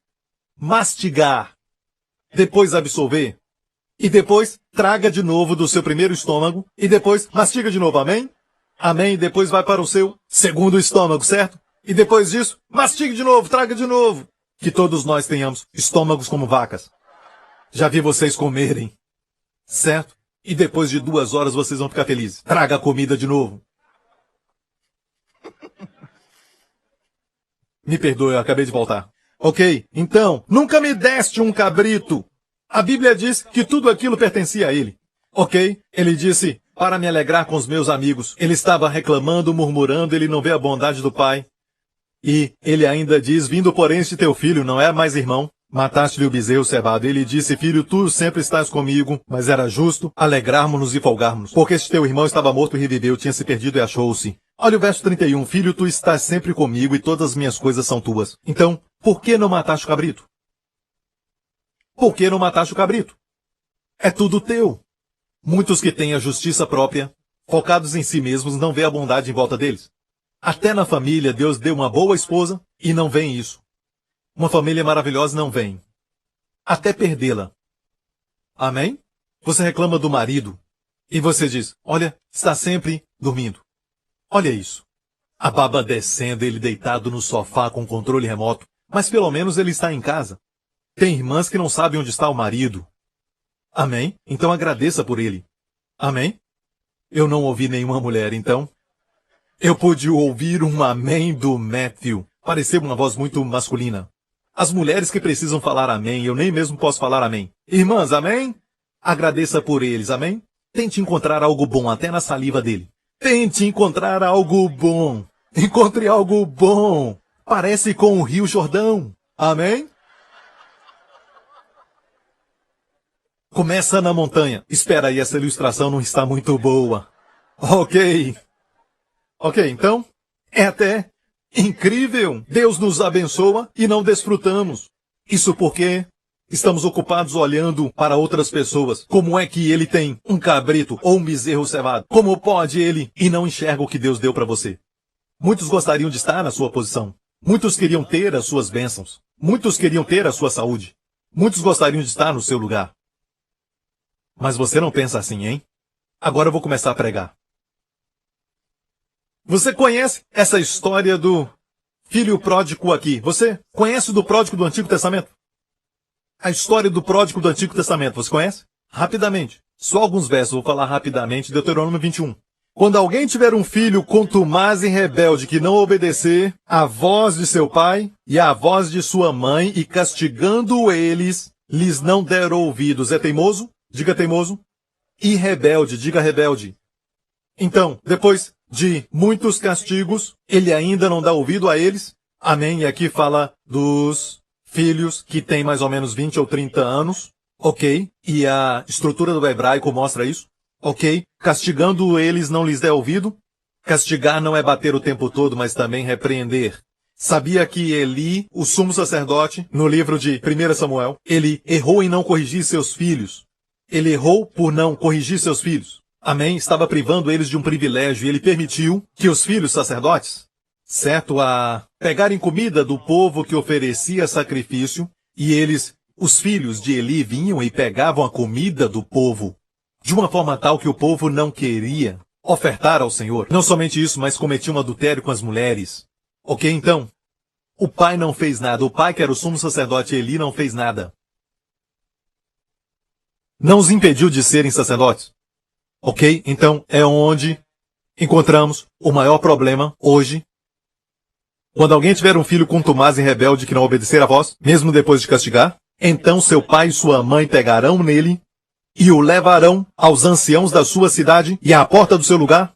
Mastigar. Depois absorver. E depois traga de novo do seu primeiro estômago. E depois mastiga de novo, amém? Amém. Depois vai para o seu segundo estômago, certo? E depois disso, mastigue de novo, traga de novo. Que todos nós tenhamos estômagos como vacas. Já vi vocês comerem, certo? E depois de 2 horas vocês vão ficar felizes. Traga a comida de novo. Me perdoe, eu acabei de voltar. Ok, então, nunca me deste um cabrito. A Bíblia diz que tudo aquilo pertencia a ele. Ok, ele disse, para me alegrar com os meus amigos. Ele estava reclamando, murmurando, ele não vê a bondade do pai. E ele ainda diz, vindo porém este teu filho, não é mais irmão. Mataste-lhe o bezerro cevado. Ele disse, filho, tu sempre estás comigo, mas era justo alegrarmos-nos e folgarmos. Porque este teu irmão estava morto e reviveu, tinha se perdido e achou-se. Olha o verso 31, filho, tu estás sempre comigo e todas as minhas coisas são tuas. Então, por que não mataste o cabrito? Por que não mataste o cabrito? É tudo teu. Muitos que têm a justiça própria, focados em si mesmos, não vê a bondade em volta deles. Até na família, Deus deu uma boa esposa e não vem isso. Uma família maravilhosa não vem. Até perdê-la. Amém? Você reclama do marido e você diz, olha, está sempre dormindo. Olha isso. A baba descendo, ele deitado no sofá com controle remoto, mas pelo menos ele está em casa. Tem irmãs que não sabem onde está o marido. Amém? Então agradeça por ele. Amém? Eu não ouvi nenhuma mulher, então. Eu pude ouvir um amém do Matthew. Pareceu uma voz muito masculina. As mulheres que precisam falar amém, eu nem mesmo posso falar amém. Irmãs, amém? Agradeça por eles, amém? Tente encontrar algo bom até na saliva dele. Tente encontrar algo bom. Encontre algo bom. Parece com o Rio Jordão. Amém? Começa na montanha. Espera aí, essa ilustração não está muito boa. Ok, então, é até incrível. Deus nos abençoa e não desfrutamos. Isso porque estamos ocupados olhando para outras pessoas. Como é que ele tem um cabrito ou um bezerro cevado? Como pode ele e não enxerga o que Deus deu para você? Muitos gostariam de estar na sua posição. Muitos queriam ter as suas bênçãos. Muitos queriam ter a sua saúde. Muitos gostariam de estar no seu lugar. Mas você não pensa assim, hein? Agora eu vou começar a pregar. Você conhece essa história do filho pródigo aqui? Você conhece do pródigo do Antigo Testamento? A história do pródigo do Antigo Testamento, você conhece? Rapidamente. Só alguns versos, vou falar rapidamente. Deuteronômio 21. Quando alguém tiver um filho contumaz e rebelde que não obedecer à voz de seu pai e à voz de sua mãe e castigando eles, lhes não der ouvidos. É teimoso? Diga teimoso. E rebelde, diga rebelde. Então, depois de muitos castigos, ele ainda não dá ouvido a eles. Amém. E aqui fala dos filhos que têm mais ou menos 20 ou 30 anos. Ok. E a estrutura do hebraico mostra isso. Ok. Castigando eles não lhes der ouvido. Castigar não é bater o tempo todo, mas também repreender. Sabia que Eli, o sumo sacerdote, no livro de 1 Samuel, ele errou em não corrigir seus filhos. Ele errou por não corrigir seus filhos. Amém? Estava privando eles de um privilégio e ele permitiu que os filhos sacerdotes, certo, a pegarem comida do povo que oferecia sacrifício, e eles, os filhos de Eli, vinham e pegavam a comida do povo de uma forma tal que o povo não queria ofertar ao Senhor. Não somente isso, mas cometiam adultério com as mulheres. Ok, então, o pai não fez nada. O pai, que era o sumo sacerdote Eli, não fez nada. Não os impediu de serem sacerdotes. Ok? Então, é onde encontramos o maior problema hoje. Quando alguém tiver um filho contumaz e rebelde que não obedecer à voz, mesmo depois de castigar, então seu pai e sua mãe pegarão nele e o levarão aos anciãos da sua cidade e à porta do seu lugar,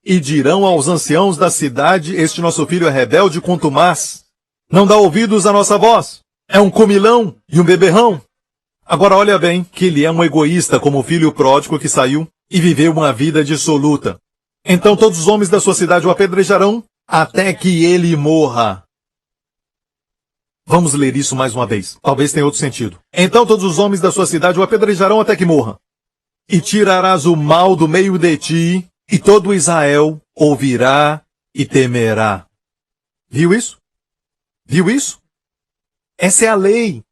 e dirão aos anciãos da cidade: este nosso filho é rebelde e contumaz, não dá ouvidos à nossa voz, é um comilão e um beberrão. Agora olha bem que ele é um egoísta como o filho pródigo que saiu e viveu uma vida dissoluta. Então todos os homens da sua cidade o apedrejarão até que ele morra. Vamos ler isso mais uma vez. Talvez tenha outro sentido. Então todos os homens da sua cidade o apedrejarão até que morra. E tirarás o mal do meio de ti, e todo Israel ouvirá e temerá. Viu isso? Viu isso? Essa é a lei.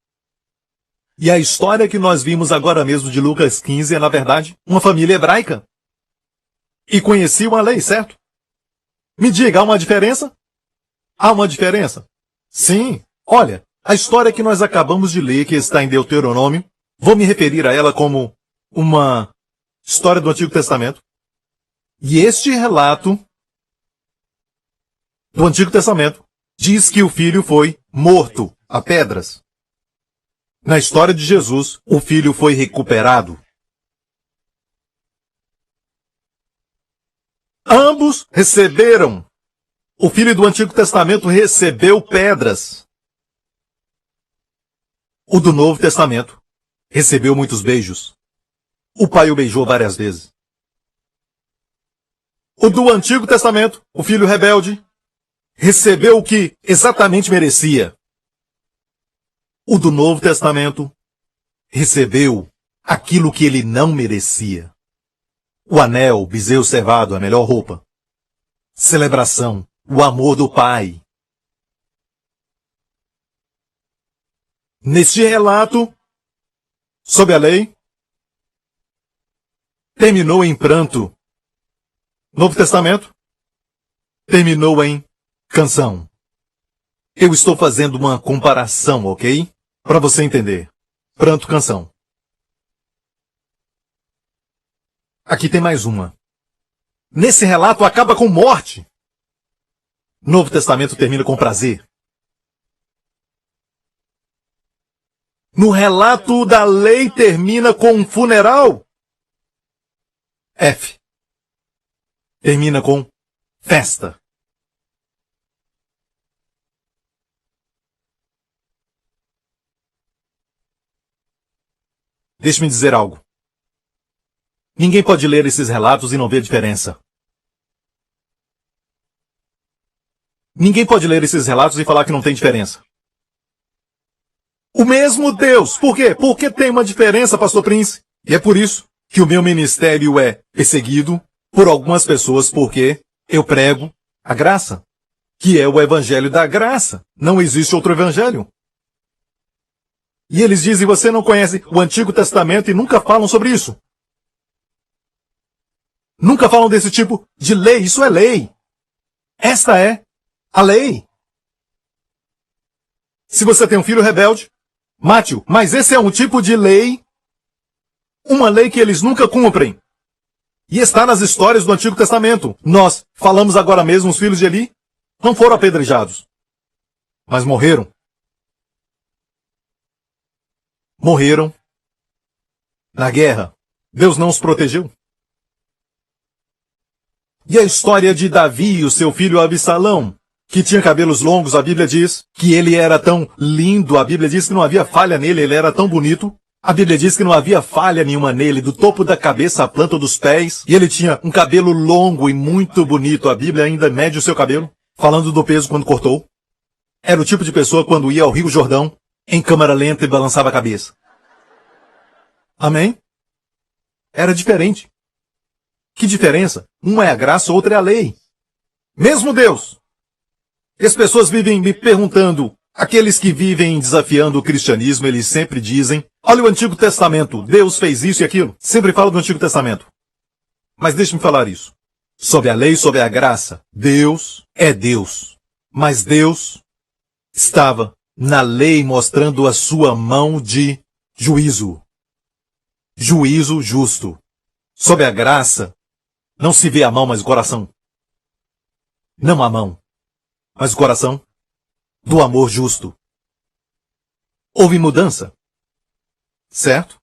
E a história que nós vimos agora mesmo de Lucas 15 é, na verdade, uma família hebraica. E conheciam a lei, certo? Me diga, há uma diferença? Há uma diferença? Sim. Olha, a história que nós acabamos de ler, que está em Deuteronômio, vou me referir a ela como uma história do Antigo Testamento. E este relato do Antigo Testamento diz que o filho foi morto a pedras. Na história de Jesus, o filho foi recuperado. Ambos receberam. O filho do Antigo Testamento recebeu pedras. O do Novo Testamento recebeu muitos beijos. O pai o beijou várias vezes. O do Antigo Testamento, o filho rebelde, recebeu o que exatamente merecia. O do Novo Testamento recebeu aquilo que ele não merecia. O anel, o bezerro cevado, a melhor roupa. Celebração, o amor do pai. Neste relato, sob a lei, terminou em pranto. Novo Testamento terminou em canção. Eu estou fazendo uma comparação, ok? Para você entender. Pranto, canção. Aqui tem mais uma. Nesse relato acaba com morte. Novo Testamento termina com prazer. no relato da lei termina com um funeral? F. Termina com festa. Deixe-me dizer algo. Ninguém pode ler esses relatos e não ver diferença. Ninguém pode ler esses relatos e falar que não tem diferença. O mesmo Deus. Por quê? Porque tem uma diferença, Pastor Prince. E é por isso que o meu ministério é perseguido por algumas pessoas, porque eu prego a graça, que é o evangelho da graça. Não existe outro evangelho. E eles dizem, você não conhece o Antigo Testamento e nunca falam sobre isso. Nunca falam desse tipo de lei. Isso é lei. Esta é a lei. Se você tem um filho rebelde, mate-o. Mas esse é um tipo de lei, uma lei que eles nunca cumprem. E está nas histórias do Antigo Testamento. Nós falamos agora mesmo, os filhos de Eli não foram apedrejados, mas morreram. Morreram na guerra. Deus não os protegeu. E a história de Davi e o seu filho Absalão, que tinha cabelos longos, a Bíblia diz que ele era tão lindo, a Bíblia diz que não havia falha nele, ele era tão bonito. A Bíblia diz que não havia falha nenhuma nele, do topo da cabeça à planta dos pés, e ele tinha um cabelo longo e muito bonito. A Bíblia ainda mede o seu cabelo, falando do peso quando cortou. Era o tipo de pessoa quando ia ao Rio Jordão, em câmara lenta e balançava a cabeça. Amém? Era diferente. Que diferença? Uma é a graça, outra é a lei. Mesmo Deus. E as pessoas vivem me perguntando, aqueles que vivem desafiando o cristianismo, eles sempre dizem, olha o Antigo Testamento, Deus fez isso e aquilo. Sempre falo do Antigo Testamento. Mas deixe-me falar isso. Sobre a lei, sobre a graça, Deus é Deus. Mas Deus estava na lei mostrando a sua mão de juízo. Juízo justo. Sob a graça, não se vê a mão, mas o coração. Não a mão, mas o coração do amor justo. Houve mudança. Certo?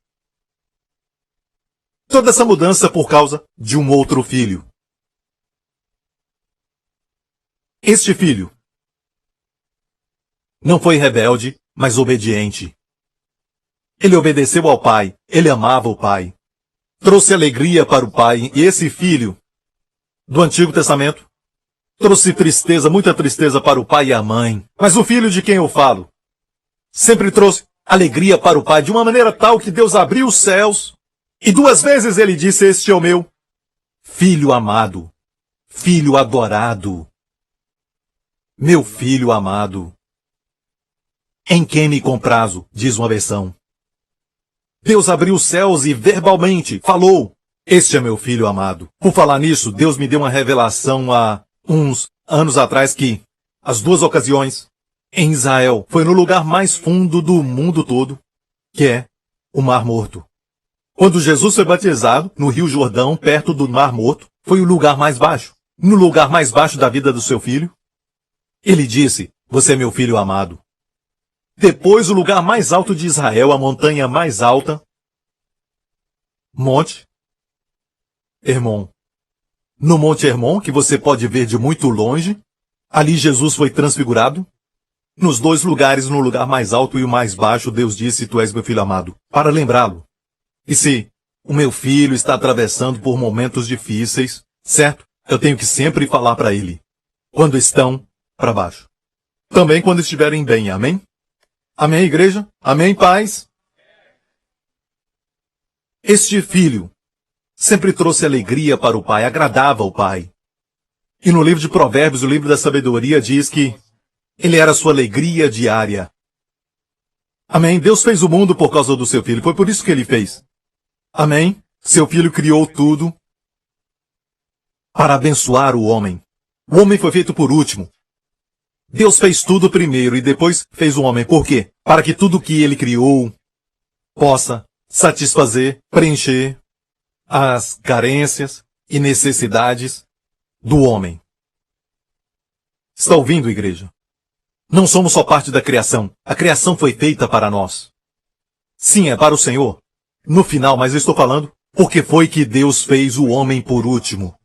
Toda essa mudança por causa de um outro filho. Este filho não foi rebelde, mas obediente. Ele obedeceu ao pai, ele amava o pai. Trouxe alegria para o pai, e esse filho do Antigo Testamento trouxe tristeza, muita tristeza para o pai e a mãe. Mas o filho de quem eu falo sempre trouxe alegria para o pai, de uma maneira tal que Deus abriu os céus, e 2 vezes ele disse, este é o meu filho amado, filho adorado, meu filho amado, em quem me comprazo, diz uma versão. Deus abriu os céus e verbalmente falou, este é meu filho amado. Por falar nisso, Deus me deu uma revelação há uns anos atrás que, as 2 ocasiões, em Israel, foi no lugar mais fundo do mundo todo, que é o Mar Morto. Quando Jesus foi batizado, no Rio Jordão, perto do Mar Morto, foi o lugar mais baixo. No lugar mais baixo da vida do seu filho, ele disse, você é meu filho amado. Depois, o lugar mais alto de Israel, a montanha mais alta, Monte Hermon. No Monte Hermon, que você pode ver de muito longe, ali Jesus foi transfigurado. Nos 2 lugares, no lugar mais alto e o mais baixo, Deus disse, tu és meu filho amado, para lembrá-lo. E se o meu filho está atravessando por momentos difíceis, certo? Eu tenho que sempre falar para ele, quando estão para baixo. Também quando estiverem bem, amém? Amém, igreja? Amém, paz? Este filho sempre trouxe alegria para o pai, agradava o pai. E no livro de Provérbios, o livro da sabedoria, diz que ele era a sua alegria diária. Amém? Deus fez o mundo por causa do seu filho, foi por isso que ele fez. Amém? Seu filho criou tudo para abençoar o homem. O homem foi feito por último. Deus fez tudo primeiro e depois fez o homem. Por quê? Para que tudo que ele criou possa satisfazer, preencher as carências e necessidades do homem. Está ouvindo, igreja? Não somos só parte da criação. A criação foi feita para nós. Sim, é para o Senhor. No final, mas eu estou falando porque foi que Deus fez o homem por último,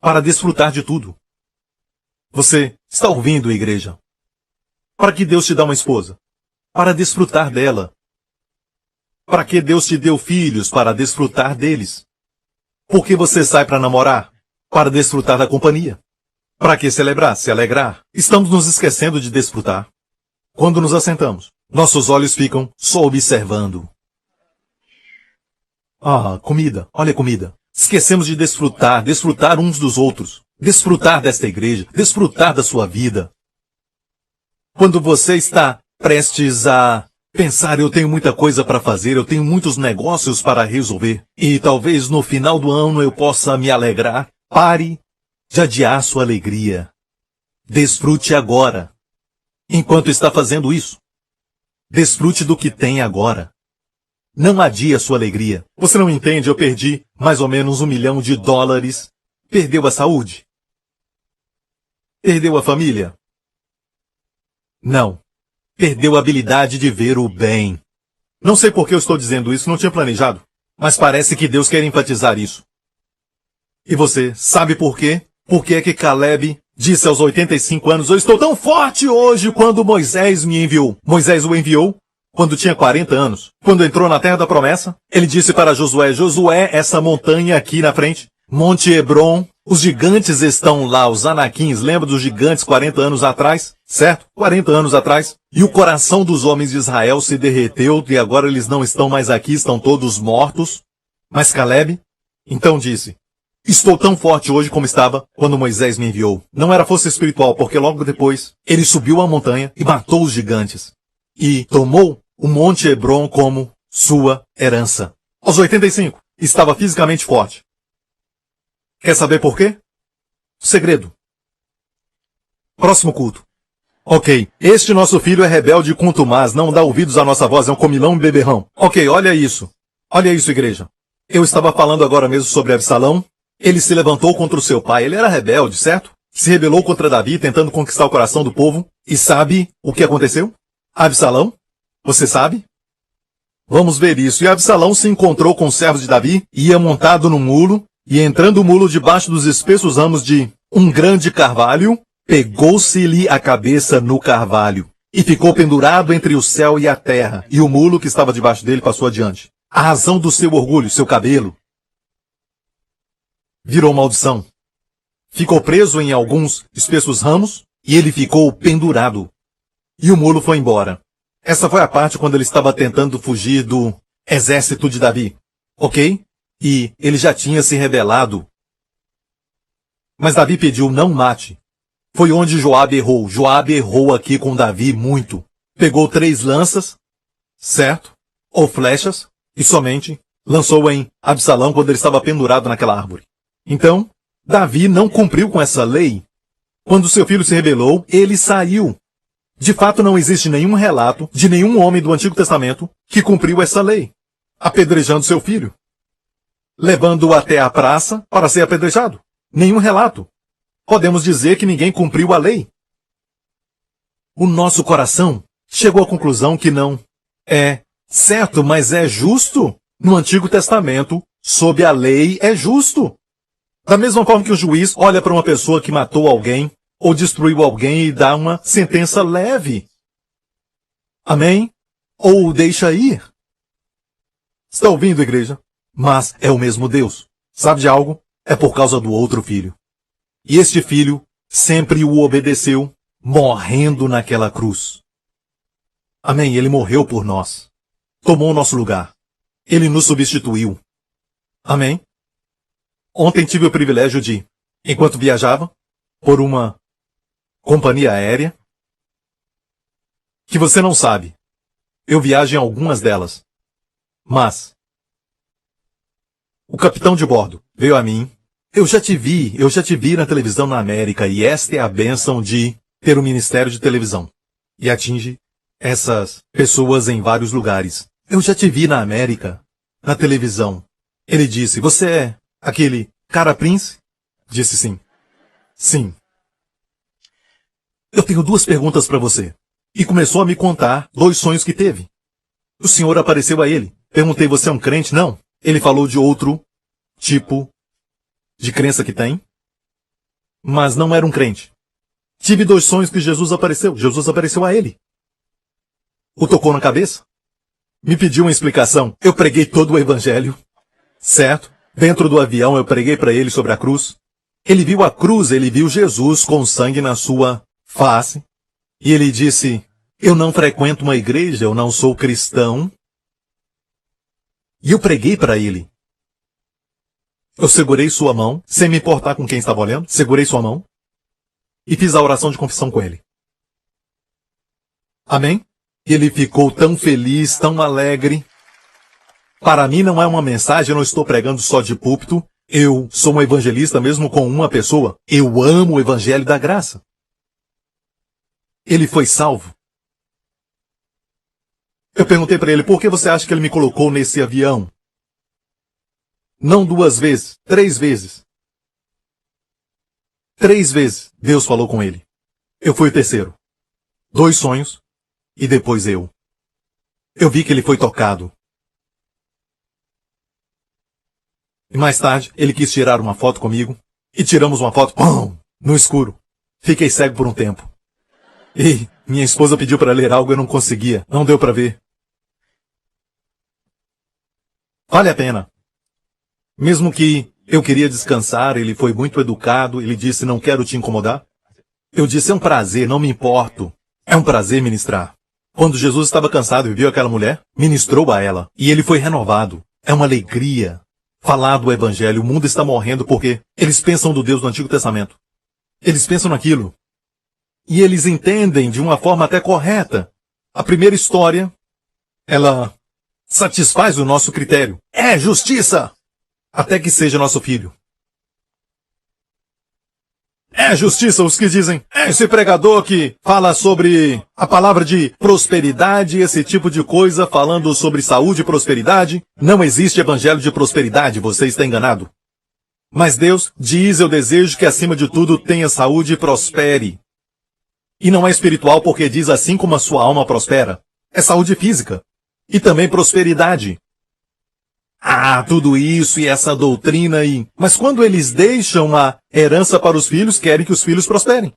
para desfrutar de tudo. Você está ouvindo, igreja? Para que Deus te dá uma esposa? Para desfrutar dela. Para que Deus te deu filhos? Para desfrutar deles. Por que você sai para namorar? Para desfrutar da companhia. Para que celebrar? Se alegrar. Estamos nos esquecendo de desfrutar. Quando nos assentamos, nossos olhos ficam só observando. Ah, comida. Olha a comida. Esquecemos de desfrutar, desfrutar uns dos outros. Desfrutar desta igreja, desfrutar da sua vida. Quando você está prestes a pensar, eu tenho muita coisa para fazer, eu tenho muitos negócios para resolver, e talvez no final do ano eu possa me alegrar, pare de adiar sua alegria. Desfrute agora. Enquanto está fazendo isso, desfrute do que tem agora. Não adie a sua alegria. Você não entende, eu perdi mais ou menos $1 milhão. Perdeu a saúde? Perdeu a família? Não. Perdeu a habilidade de ver o bem. Não sei por que eu estou dizendo isso, não tinha planejado. Mas parece que Deus quer enfatizar isso. E você sabe por quê? Por que é que Caleb disse aos 85 anos, eu estou tão forte hoje quando Moisés me enviou. Moisés o enviou quando tinha 40 anos. Quando entrou na terra da promessa, ele disse para Josué, Josué, essa montanha aqui na frente, Monte Hebron, os gigantes estão lá, os anaquins, lembra dos gigantes 40 anos atrás? Certo? 40 anos atrás. E o coração dos homens de Israel se derreteu e agora eles não estão mais aqui, estão todos mortos. Mas Caleb, então disse, estou tão forte hoje como estava quando Moisés me enviou. Não era força espiritual, porque logo depois ele subiu a montanha e matou os gigantes. E tomou o Monte Hebron como sua herança. Aos 85, estava fisicamente forte. Quer saber por quê? Segredo. Próximo culto. Ok, este nosso filho é rebelde e contumaz, não dá ouvidos à nossa voz, é um comilão e beberrão. Ok, olha isso. Olha isso, igreja. Eu estava falando agora mesmo sobre Absalão. Ele se levantou contra o seu pai, ele era rebelde, certo? Se rebelou contra Davi, tentando conquistar o coração do povo. E sabe o que aconteceu? Absalão? Você sabe? Vamos ver isso. E Absalão se encontrou com os servos de Davi, ia montado num mulo, e entrando o mulo debaixo dos espessos ramos de um grande carvalho, pegou-se-lhe a cabeça no carvalho, e ficou pendurado entre o céu e a terra, e o mulo que estava debaixo dele passou adiante. A razão do seu orgulho, seu cabelo, virou maldição. Ficou preso em alguns espessos ramos, e ele ficou pendurado. E o mulo foi embora. Essa foi a parte quando ele estava tentando fugir do exército de Davi. Ok? E ele já tinha se rebelado. Mas Davi pediu, não mate. Foi onde Joabe errou. Joabe errou aqui com Davi muito. Pegou 3 lanças, certo? Ou flechas, e somente lançou em Absalão quando ele estava pendurado naquela árvore. Então, Davi não cumpriu com essa lei. Quando seu filho se rebelou, ele saiu. De fato, não existe nenhum relato de nenhum homem do Antigo Testamento que cumpriu essa lei, apedrejando seu filho, levando-o até a praça para ser apedrejado. Nenhum relato. Podemos dizer que ninguém cumpriu a lei. O nosso coração chegou à conclusão que não é certo, mas é justo. No Antigo Testamento, sob a lei, é justo. Da mesma forma que o juiz olha para uma pessoa que matou alguém, ou destruiu alguém e dá uma sentença leve. Amém? Ou o deixa ir. Está ouvindo, igreja? Mas é o mesmo Deus. Sabe de algo? É por causa do outro filho. E este filho sempre o obedeceu, morrendo naquela cruz. Amém? Ele morreu por nós. Tomou o nosso lugar. Ele nos substituiu. Amém? Ontem tive o privilégio de, enquanto viajava, por uma companhia aérea, que você não sabe. Eu viajo em algumas delas. Mas o capitão de bordo veio a mim. Eu já te vi na televisão na América, e esta é a bênção de ter um ministério de televisão. E atinge essas pessoas em vários lugares. Eu já te vi na América, na televisão. Ele disse, você é aquele cara Prince? Disse sim. Sim. Eu tenho 2 perguntas para você. E começou a me contar 2 sonhos que teve. O Senhor apareceu a ele. Perguntei, você é um crente? Não. Ele falou de outro tipo de crença que tem, mas não era um crente. Tive 2 sonhos que Jesus apareceu. Jesus apareceu a ele. O tocou na cabeça. Me pediu uma explicação. Eu preguei todo o evangelho. Certo? Dentro do avião eu preguei para ele sobre a cruz. Ele viu a cruz, ele viu Jesus com sangue na sua face. E ele disse, eu não frequento uma igreja, eu não sou cristão. E eu preguei para ele. Eu segurei sua mão, sem me importar com quem estava olhando, segurei sua mão e fiz a oração de confissão com ele. Amém? Ele ficou tão feliz, tão alegre. Para mim não é uma mensagem, eu não estou pregando só de púlpito. Eu sou um evangelista mesmo com uma pessoa. Eu amo o evangelho da graça. Ele foi salvo. Eu perguntei para ele, por que você acha que ele me colocou nesse avião? Não 2 vezes, 3 vezes. 3 vezes Deus falou com ele. Eu fui o terceiro. 2 sonhos e depois eu. Eu vi que ele foi tocado. E mais tarde, ele quis tirar uma foto comigo. E tiramos uma foto, pum, no escuro. Fiquei cego por um tempo. E minha esposa pediu para ler algo e eu não conseguia. Não deu para ver. Vale a pena. Mesmo que eu queria descansar, ele foi muito educado. Ele disse, não quero te incomodar. Eu disse, é um prazer, não me importo. É um prazer ministrar. Quando Jesus estava cansado e viu aquela mulher, ministrou a ela. E ele foi renovado. É uma alegria falar do evangelho. O mundo está morrendo porque eles pensam do Deus do Antigo Testamento. Eles pensam naquilo. E eles entendem de uma forma até correta. A primeira história, ela satisfaz o nosso critério. É justiça! Até que seja nosso filho. É justiça os que dizem, é esse pregador que fala sobre a palavra de prosperidade, esse tipo de coisa, falando sobre saúde e prosperidade. Não existe evangelho de prosperidade, você está enganado. Mas Deus diz, eu desejo que acima de tudo tenha saúde e prospere. E não é espiritual porque diz assim como a sua alma prospera. É saúde física. E também prosperidade. Ah, tudo isso e essa doutrina e... Mas quando eles deixam a herança para os filhos, querem que os filhos prosperem.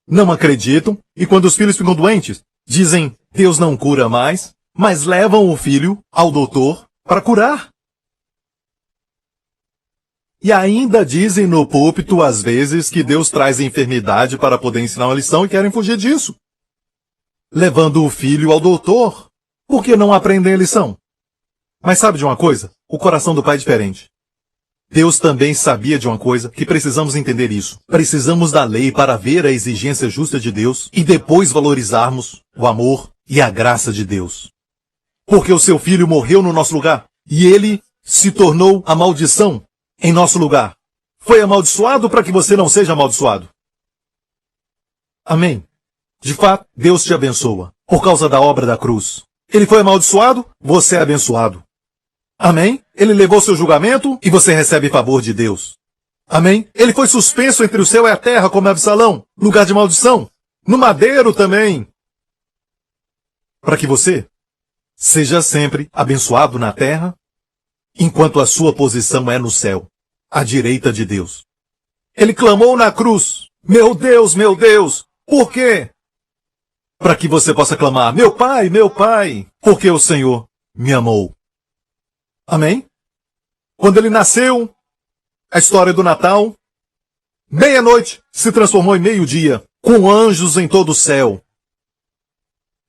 Não acreditam, e quando os filhos ficam doentes, dizem, Deus não cura mais, mas levam o filho ao doutor para curar. E ainda dizem no púlpito, às vezes, que Deus traz enfermidade para poder ensinar uma lição e querem fugir disso. Levando o filho ao doutor. Por que não aprendem a lição? Mas sabe de uma coisa? O coração do Pai é diferente. Deus também sabia de uma coisa, que precisamos entender isso. Precisamos da lei para ver a exigência justa de Deus e depois valorizarmos o amor e a graça de Deus. Porque o seu filho morreu no nosso lugar e ele se tornou a maldição em nosso lugar. Foi amaldiçoado para que você não seja amaldiçoado. Amém. De fato, Deus te abençoa por causa da obra da cruz. Ele foi amaldiçoado, você é abençoado. Amém? Ele levou seu julgamento e você recebe favor de Deus. Amém? Ele foi suspenso entre o céu e a terra como Absalão, lugar de maldição. No madeiro também. Para que você seja sempre abençoado na terra, enquanto a sua posição é no céu, à direita de Deus. Ele clamou na cruz, meu Deus, por quê? Para que você possa clamar, meu Pai, porque o Senhor me amou. Amém? Quando ele nasceu, a história do Natal, meia-noite se transformou em meio-dia, com anjos em todo o céu,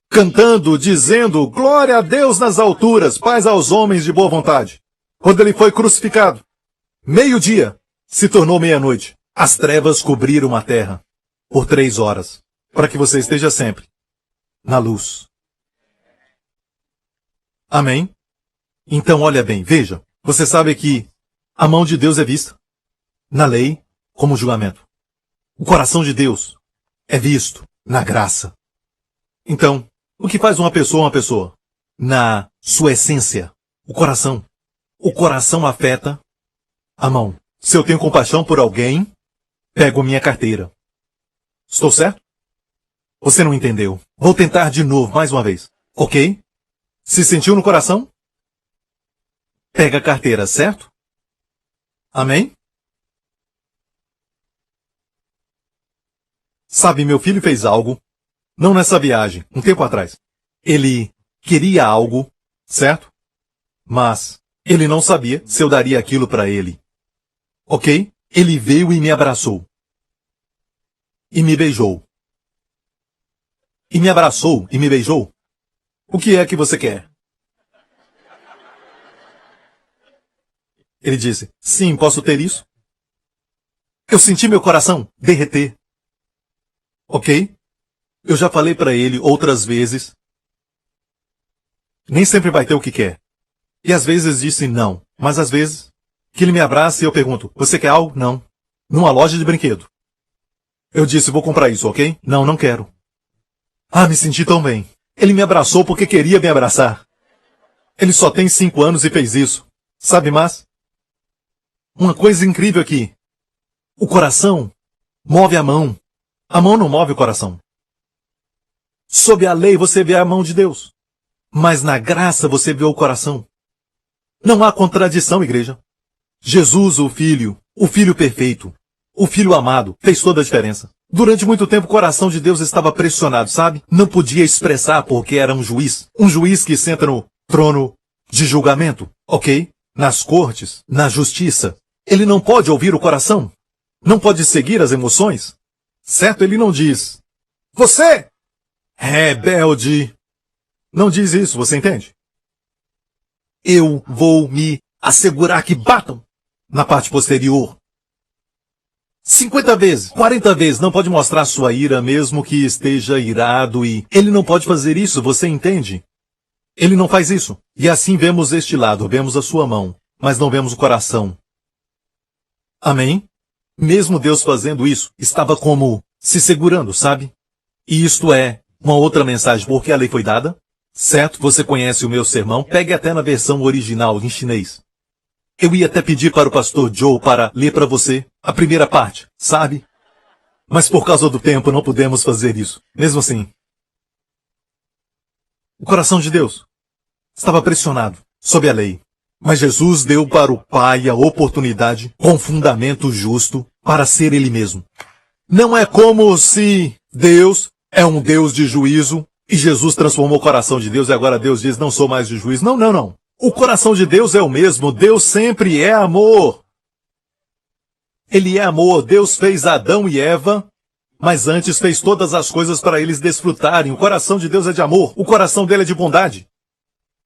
cantando, dizendo, glória a Deus nas alturas, paz aos homens de boa vontade. Quando ele foi crucificado, meio-dia se tornou meia-noite. As trevas cobriram a terra por 3 horas, para que você esteja sempre na luz. Amém? Então olha bem, veja, você sabe que a mão de Deus é vista na lei como julgamento. O coração de Deus é visto na graça. Então, o que faz uma pessoa? Na sua essência, o coração. O coração afeta a mão. Se eu tenho compaixão por alguém, pego minha carteira. Estou certo? Você não entendeu. Vou tentar de novo, mais uma vez. Ok? Se sentiu no coração? Pega a carteira, certo? Amém? Sabe, meu filho fez algo, não nessa viagem, um tempo atrás. Ele queria algo, certo? Mas ele não sabia se eu daria aquilo para ele. Ok? Ele veio e me abraçou. E me beijou. E me abraçou e me beijou. O que é que você quer? Ele disse, sim, posso ter isso? Eu senti meu coração derreter. Ok? Eu já falei para ele outras vezes. Nem sempre vai ter o que quer. E às vezes disse não, mas às vezes que ele me abraça e eu pergunto, você quer algo? Não. Numa loja de brinquedo. Eu disse, vou comprar isso, ok? Não, não quero. Ah, me senti tão bem. Ele me abraçou porque queria me abraçar. Ele só tem 5 anos e fez isso. Sabe mais? Uma coisa incrível aqui. O coração move a mão. A mão não move o coração. Sob a lei você vê a mão de Deus. Mas na graça você vê o coração. Não há contradição, igreja. Jesus, o Filho perfeito, o Filho amado, fez toda a diferença. Durante muito tempo o coração de Deus estava pressionado, sabe? Não podia expressar porque era um juiz. Um juiz que senta no trono de julgamento, ok? Nas cortes, na justiça. Ele não pode ouvir o coração. Não pode seguir as emoções. Certo? Ele não diz, você, rebelde. Não diz isso, você entende? Eu vou me assegurar que batam na parte posterior. 50 vezes, 40 vezes, não pode mostrar sua ira mesmo que esteja irado e ele não pode fazer isso, você entende? Ele não faz isso. E assim vemos este lado, vemos a sua mão, mas não vemos o coração. Amém? Mesmo Deus fazendo isso, estava como se segurando, sabe? E isto é uma outra mensagem, porque a lei foi dada. Certo, você conhece o meu sermão, pegue até na versão original, em chinês. Eu ia até pedir para o pastor Joe para ler para você a primeira parte, sabe? Mas por causa do tempo não podemos fazer isso. Mesmo assim, o coração de Deus estava pressionado sob a lei. Mas Jesus deu para o Pai a oportunidade, com fundamento justo, para ser Ele mesmo. Não é como se Deus é um Deus de juízo e Jesus transformou o coração de Deus e agora Deus diz, não sou mais de juízo. Não, não, não. O coração de Deus é o mesmo. Deus sempre é amor. Ele é amor. Deus fez Adão e Eva, mas antes fez todas as coisas para eles desfrutarem. O coração de Deus é de amor. O coração dele é de bondade.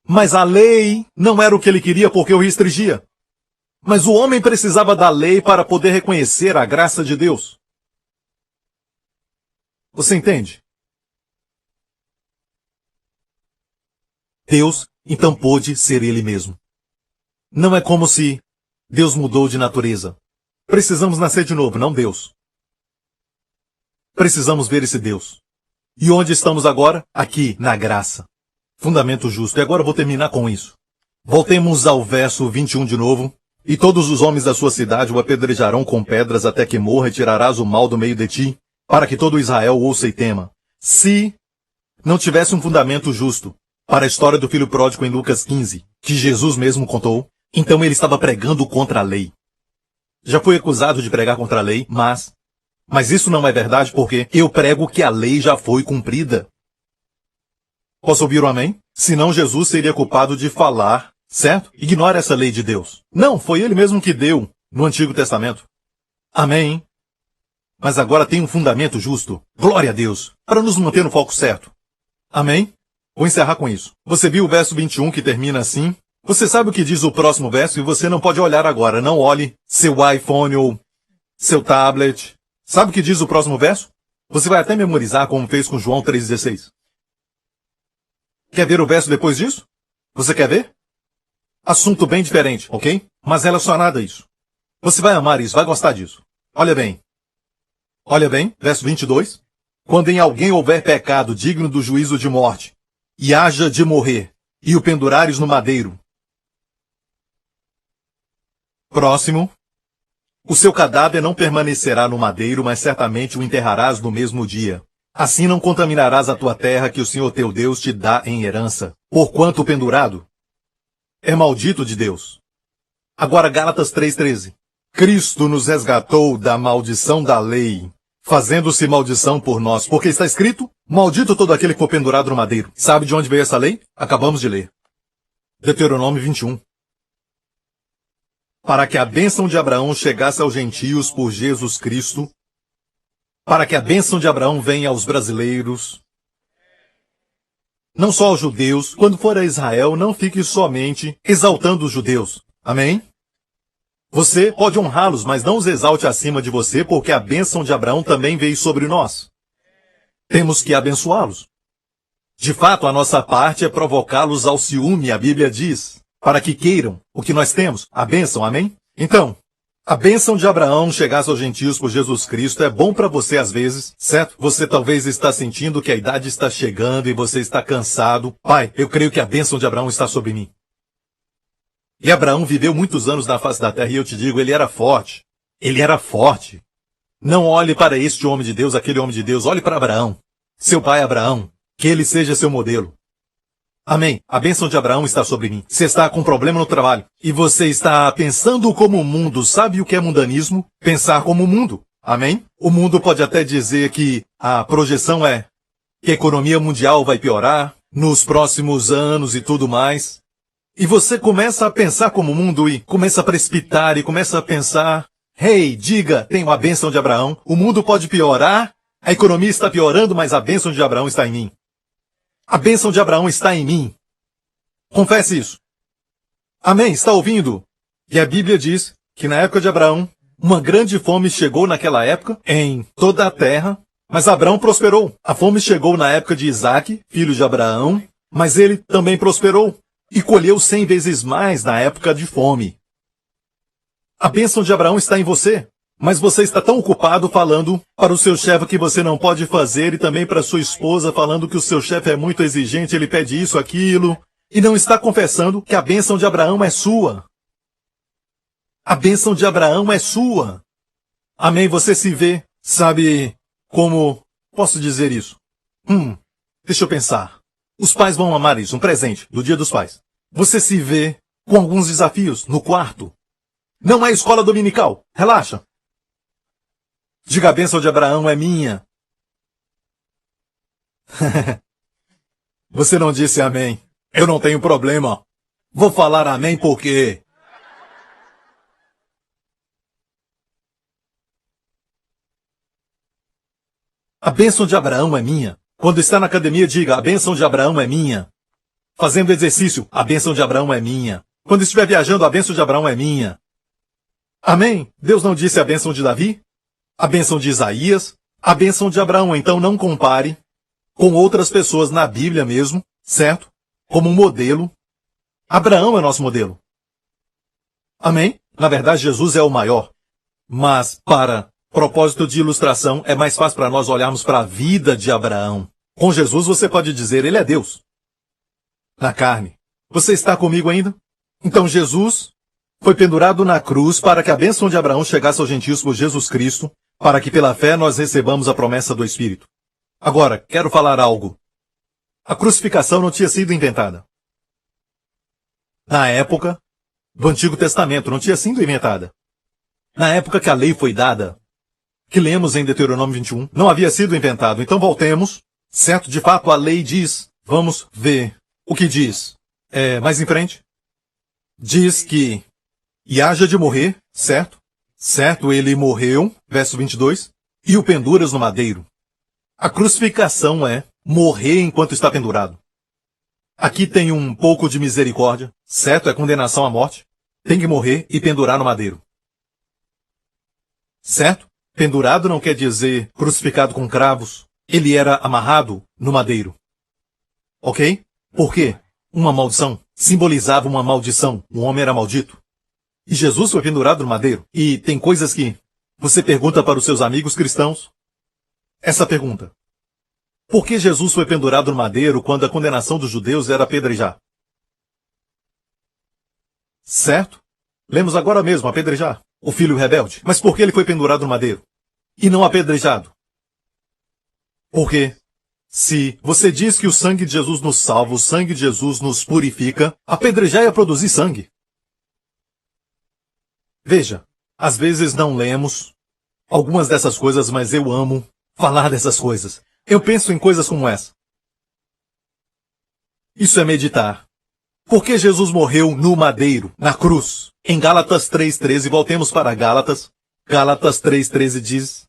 Mas a lei não era o que ele queria porque o restringia. Mas o homem precisava da lei para poder reconhecer a graça de Deus. Você entende? Deus então pôde ser Ele mesmo. Não é como se Deus mudou de natureza. Precisamos nascer de novo, não Deus. Precisamos ver esse Deus. E onde estamos agora? Aqui, na graça. Fundamento justo. E agora eu vou terminar com isso. Voltemos ao verso 21 de novo. E todos os homens da sua cidade o apedrejarão com pedras até que morra e tirarás o mal do meio de ti, para que todo Israel ouça e tema. Se não tivesse um fundamento justo para a história do filho pródigo em Lucas 15, que Jesus mesmo contou, então ele estava pregando contra a lei. Já fui acusado de pregar contra a lei, mas isso não é verdade porque eu prego que a lei já foi cumprida. Posso ouvir um amém? Senão Jesus seria culpado de falar, certo? Ignora essa lei de Deus. Não, foi ele mesmo que deu no Antigo Testamento. Amém? Mas agora tem um fundamento justo. Glória a Deus. Para nos manter no foco certo. Amém? Vou encerrar com isso. Você viu o verso 21 que termina assim? Você sabe o que diz o próximo verso e você não pode olhar agora. Não olhe seu iPhone ou seu tablet. Sabe o que diz o próximo verso? Você vai até memorizar como fez com João 3,16. Quer ver o verso depois disso? Você quer ver? Assunto bem diferente, ok? Mas relacionado a isso. Você vai amar isso, vai gostar disso. Olha bem. Olha bem, verso 22. Quando em alguém houver pecado digno do juízo de morte, e haja de morrer, e o pendurares no madeiro. Próximo. O seu cadáver não permanecerá no madeiro, mas certamente o enterrarás no mesmo dia. Assim não contaminarás a tua terra que o Senhor teu Deus te dá em herança, porquanto o pendurado é maldito de Deus. Agora Gálatas 3,13. Cristo nos resgatou da maldição da lei, fazendo-se maldição por nós, porque está escrito, maldito todo aquele que for pendurado no madeiro. Sabe de onde veio essa lei? Acabamos de ler. Deuteronômio 21. Para que a bênção de Abraão chegasse aos gentios por Jesus Cristo, para que a bênção de Abraão venha aos brasileiros, não só aos judeus, quando for a Israel, não fique somente exaltando os judeus. Amém? Você pode honrá-los, mas não os exalte acima de você, porque a bênção de Abraão também veio sobre nós. Temos que abençoá-los. De fato, a nossa parte é provocá-los ao ciúme, a Bíblia diz, para que queiram o que nós temos, a bênção, amém? Então, a bênção de Abraão chegasse aos gentios por Jesus Cristo é bom para você às vezes, certo? Você talvez está sentindo que a idade está chegando e você está cansado. Pai, eu creio que a bênção de Abraão está sobre mim. E Abraão viveu muitos anos na face da terra e eu te digo, ele era forte. Ele era forte. Não olhe para este homem de Deus, aquele homem de Deus. Olhe para Abraão, seu pai Abraão, que ele seja seu modelo. Amém. A bênção de Abraão está sobre mim. Você está com problema no trabalho e você está pensando como o mundo. Sabe o que é mundanismo? Pensar como o mundo. Amém? O mundo pode até dizer que a projeção é que a economia mundial vai piorar nos próximos anos e tudo mais. E você começa a pensar como o mundo e começa a precipitar e começa a pensar, hey, diga, tenho a bênção de Abraão. O mundo pode piorar, a economia está piorando, mas a bênção de Abraão está em mim. A bênção de Abraão está em mim. Confesse isso. Amém? Está ouvindo? E a Bíblia diz que na época de Abraão, uma grande fome chegou naquela época em toda a terra, mas Abraão prosperou. A fome chegou na época de Isaque, filho de Abraão, mas ele também prosperou e colheu 100 vezes mais na época de fome. A bênção de Abraão está em você. Mas você está tão ocupado falando para o seu chefe que você não pode fazer e também para sua esposa falando que o seu chefe é muito exigente, ele pede isso, aquilo, e não está confessando que a bênção de Abraão é sua. A bênção de Abraão é sua. Amém? Você se vê, sabe como posso dizer isso? Deixa eu pensar. Os pais vão amar isso, um presente do Dia dos Pais. Você se vê com alguns desafios no quarto. Não é escola dominical. Relaxa. Diga, a bênção de Abraão é minha. Você não disse amém. Eu não tenho problema. Vou falar amém por quê? A bênção de Abraão é minha. Quando está na academia, diga, a bênção de Abraão é minha. Fazendo exercício, a bênção de Abraão é minha. Quando estiver viajando, a bênção de Abraão é minha. Amém? Deus não disse a bênção de Davi? A bênção de Isaías? A bênção de Abraão. Então não compare com outras pessoas na Bíblia mesmo, certo? Como um modelo. Abraão é nosso modelo. Amém? Na verdade, Jesus é o maior. Mas, para propósito de ilustração, é mais fácil para nós olharmos para a vida de Abraão. Com Jesus você pode dizer, ele é Deus. Na carne. Você está comigo ainda? Então Jesus foi pendurado na cruz para que a bênção de Abraão chegasse aos gentios por Jesus Cristo, para que pela fé nós recebamos a promessa do Espírito. Agora, quero falar algo. A crucificação não tinha sido inventada. Na época do Antigo Testamento, não tinha sido inventada. Na época que a lei foi dada, que lemos em Deuteronômio 21, não havia sido inventado. Então voltemos, certo? De fato, a lei diz, vamos ver o que diz. Mais em frente. Diz que e haja de morrer, certo? Certo, ele morreu, verso 22, e o penduras no madeiro. A crucificação é morrer enquanto está pendurado. Aqui tem um pouco de misericórdia, certo? É condenação à morte. Tem que morrer e pendurar no madeiro. Certo? Pendurado não quer dizer crucificado com cravos. Ele era amarrado no madeiro. Ok? Por quê? Uma maldição. Simbolizava uma maldição. Um homem era maldito. E Jesus foi pendurado no madeiro. E tem coisas que você pergunta para os seus amigos cristãos. Essa pergunta. Por que Jesus foi pendurado no madeiro quando a condenação dos judeus era apedrejar? Certo? Lemos agora mesmo, apedrejar. O filho rebelde. Mas por que ele foi pendurado no madeiro? E não apedrejado? Porque se você diz que o sangue de Jesus nos salva, o sangue de Jesus nos purifica, apedrejar é produzir sangue. Veja, às vezes não lemos algumas dessas coisas, mas eu amo falar dessas coisas. Eu penso em coisas como essa. Isso é meditar. Por que Jesus morreu no madeiro, na cruz? Em Gálatas 3,13, voltemos para Gálatas. Gálatas 3,13 diz: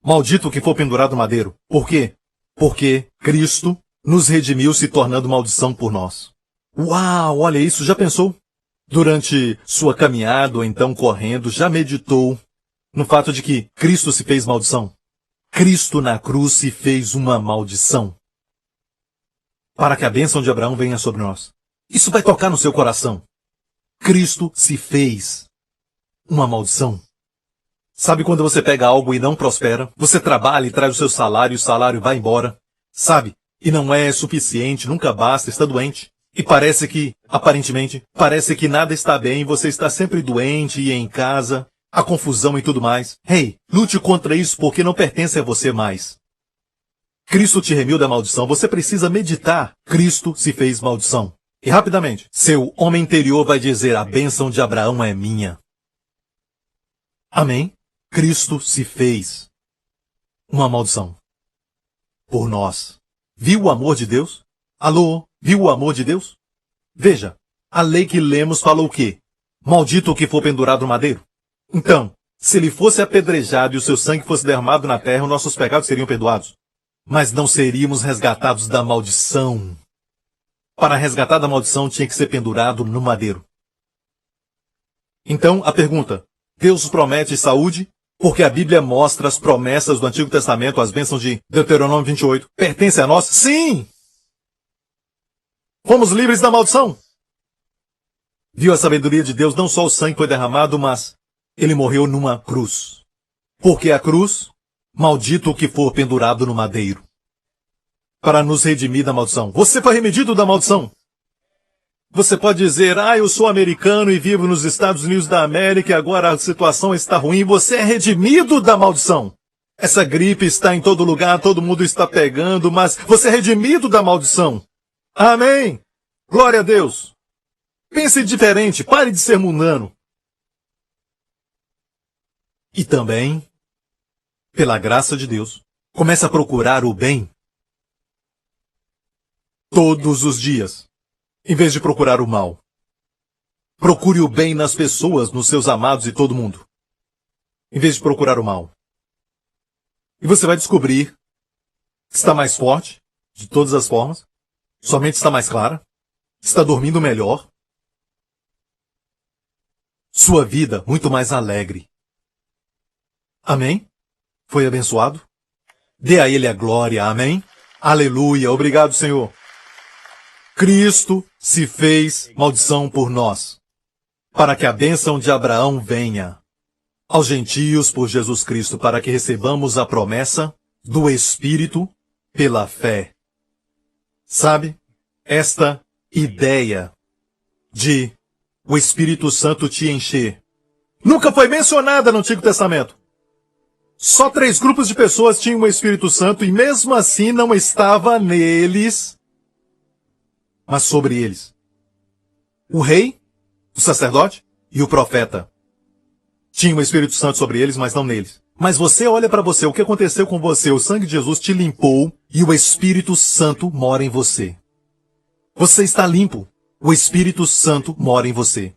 maldito o que for pendurado no madeiro. Por quê? Porque Cristo nos redimiu se tornando maldição por nós. Uau, olha isso, já pensou? Durante sua caminhada ou então correndo, já meditou no fato de que Cristo se fez maldição? Cristo na cruz se fez uma maldição para que a bênção de Abraão venha sobre nós. Isso vai tocar no seu coração. Cristo se fez uma maldição. Sabe quando você pega algo e não prospera? Você trabalha e traz o seu salário e o salário vai embora. Sabe? E não é suficiente, nunca basta, está doente. E parece que, aparentemente, parece que nada está bem, você está sempre doente e em casa, a confusão e tudo mais. Hey, lute contra isso porque não pertence a você mais. Cristo te remiu da maldição, você precisa meditar. Cristo se fez maldição. E rapidamente, seu homem interior vai dizer: a bênção de Abraão é minha. Amém? Cristo se fez uma maldição por nós. Viu o amor de Deus? Alô? Viu o amor de Deus? Veja, a lei que lemos falou o quê? Maldito o que for pendurado no madeiro. Então, se ele fosse apedrejado e o seu sangue fosse derramado na terra, os nossos pecados seriam perdoados. Mas não seríamos resgatados da maldição. Para resgatar da maldição tinha que ser pendurado no madeiro. Então, a pergunta: Deus promete saúde? Porque a Bíblia mostra as promessas do Antigo Testamento, as bênçãos de Deuteronômio 28. Pertence a nós? Sim! Fomos livres da maldição. Viu a sabedoria de Deus? Não só o sangue foi derramado, mas ele morreu numa cruz. Porque a cruz, maldito o que for pendurado no madeiro, para nos redimir da maldição. Você foi remedido da maldição. Você pode dizer: eu sou americano e vivo nos Estados Unidos da América e agora a situação está ruim. Você é redimido da maldição. Essa gripe está em todo lugar, todo mundo está pegando, mas você é redimido da maldição. Amém! Glória a Deus! Pense diferente, pare de ser mundano. E também, pela graça de Deus, comece a procurar o bem todos os dias, em vez de procurar o mal. Procure o bem nas pessoas, nos seus amados e todo mundo, em vez de procurar o mal. E você vai descobrir que está mais forte, de todas as formas, sua mente está mais clara, está dormindo melhor, sua vida muito mais alegre. Amém? Foi abençoado? Dê a Ele a glória, amém? Aleluia, obrigado, Senhor. Cristo se fez maldição por nós, para que a bênção de Abraão venha aos gentios por Jesus Cristo, para que recebamos a promessa do Espírito pela fé. Sabe, esta ideia de o Espírito Santo te encher nunca foi mencionada no Antigo Testamento. Só 3 grupos de pessoas tinham o Espírito Santo e mesmo assim não estava neles, mas sobre eles: o rei, o sacerdote e o profeta. Tinham o Espírito Santo sobre eles, mas não neles. Mas você olha para você, o que aconteceu com você? O sangue de Jesus te limpou e o Espírito Santo mora em você. Você está limpo. O Espírito Santo mora em você.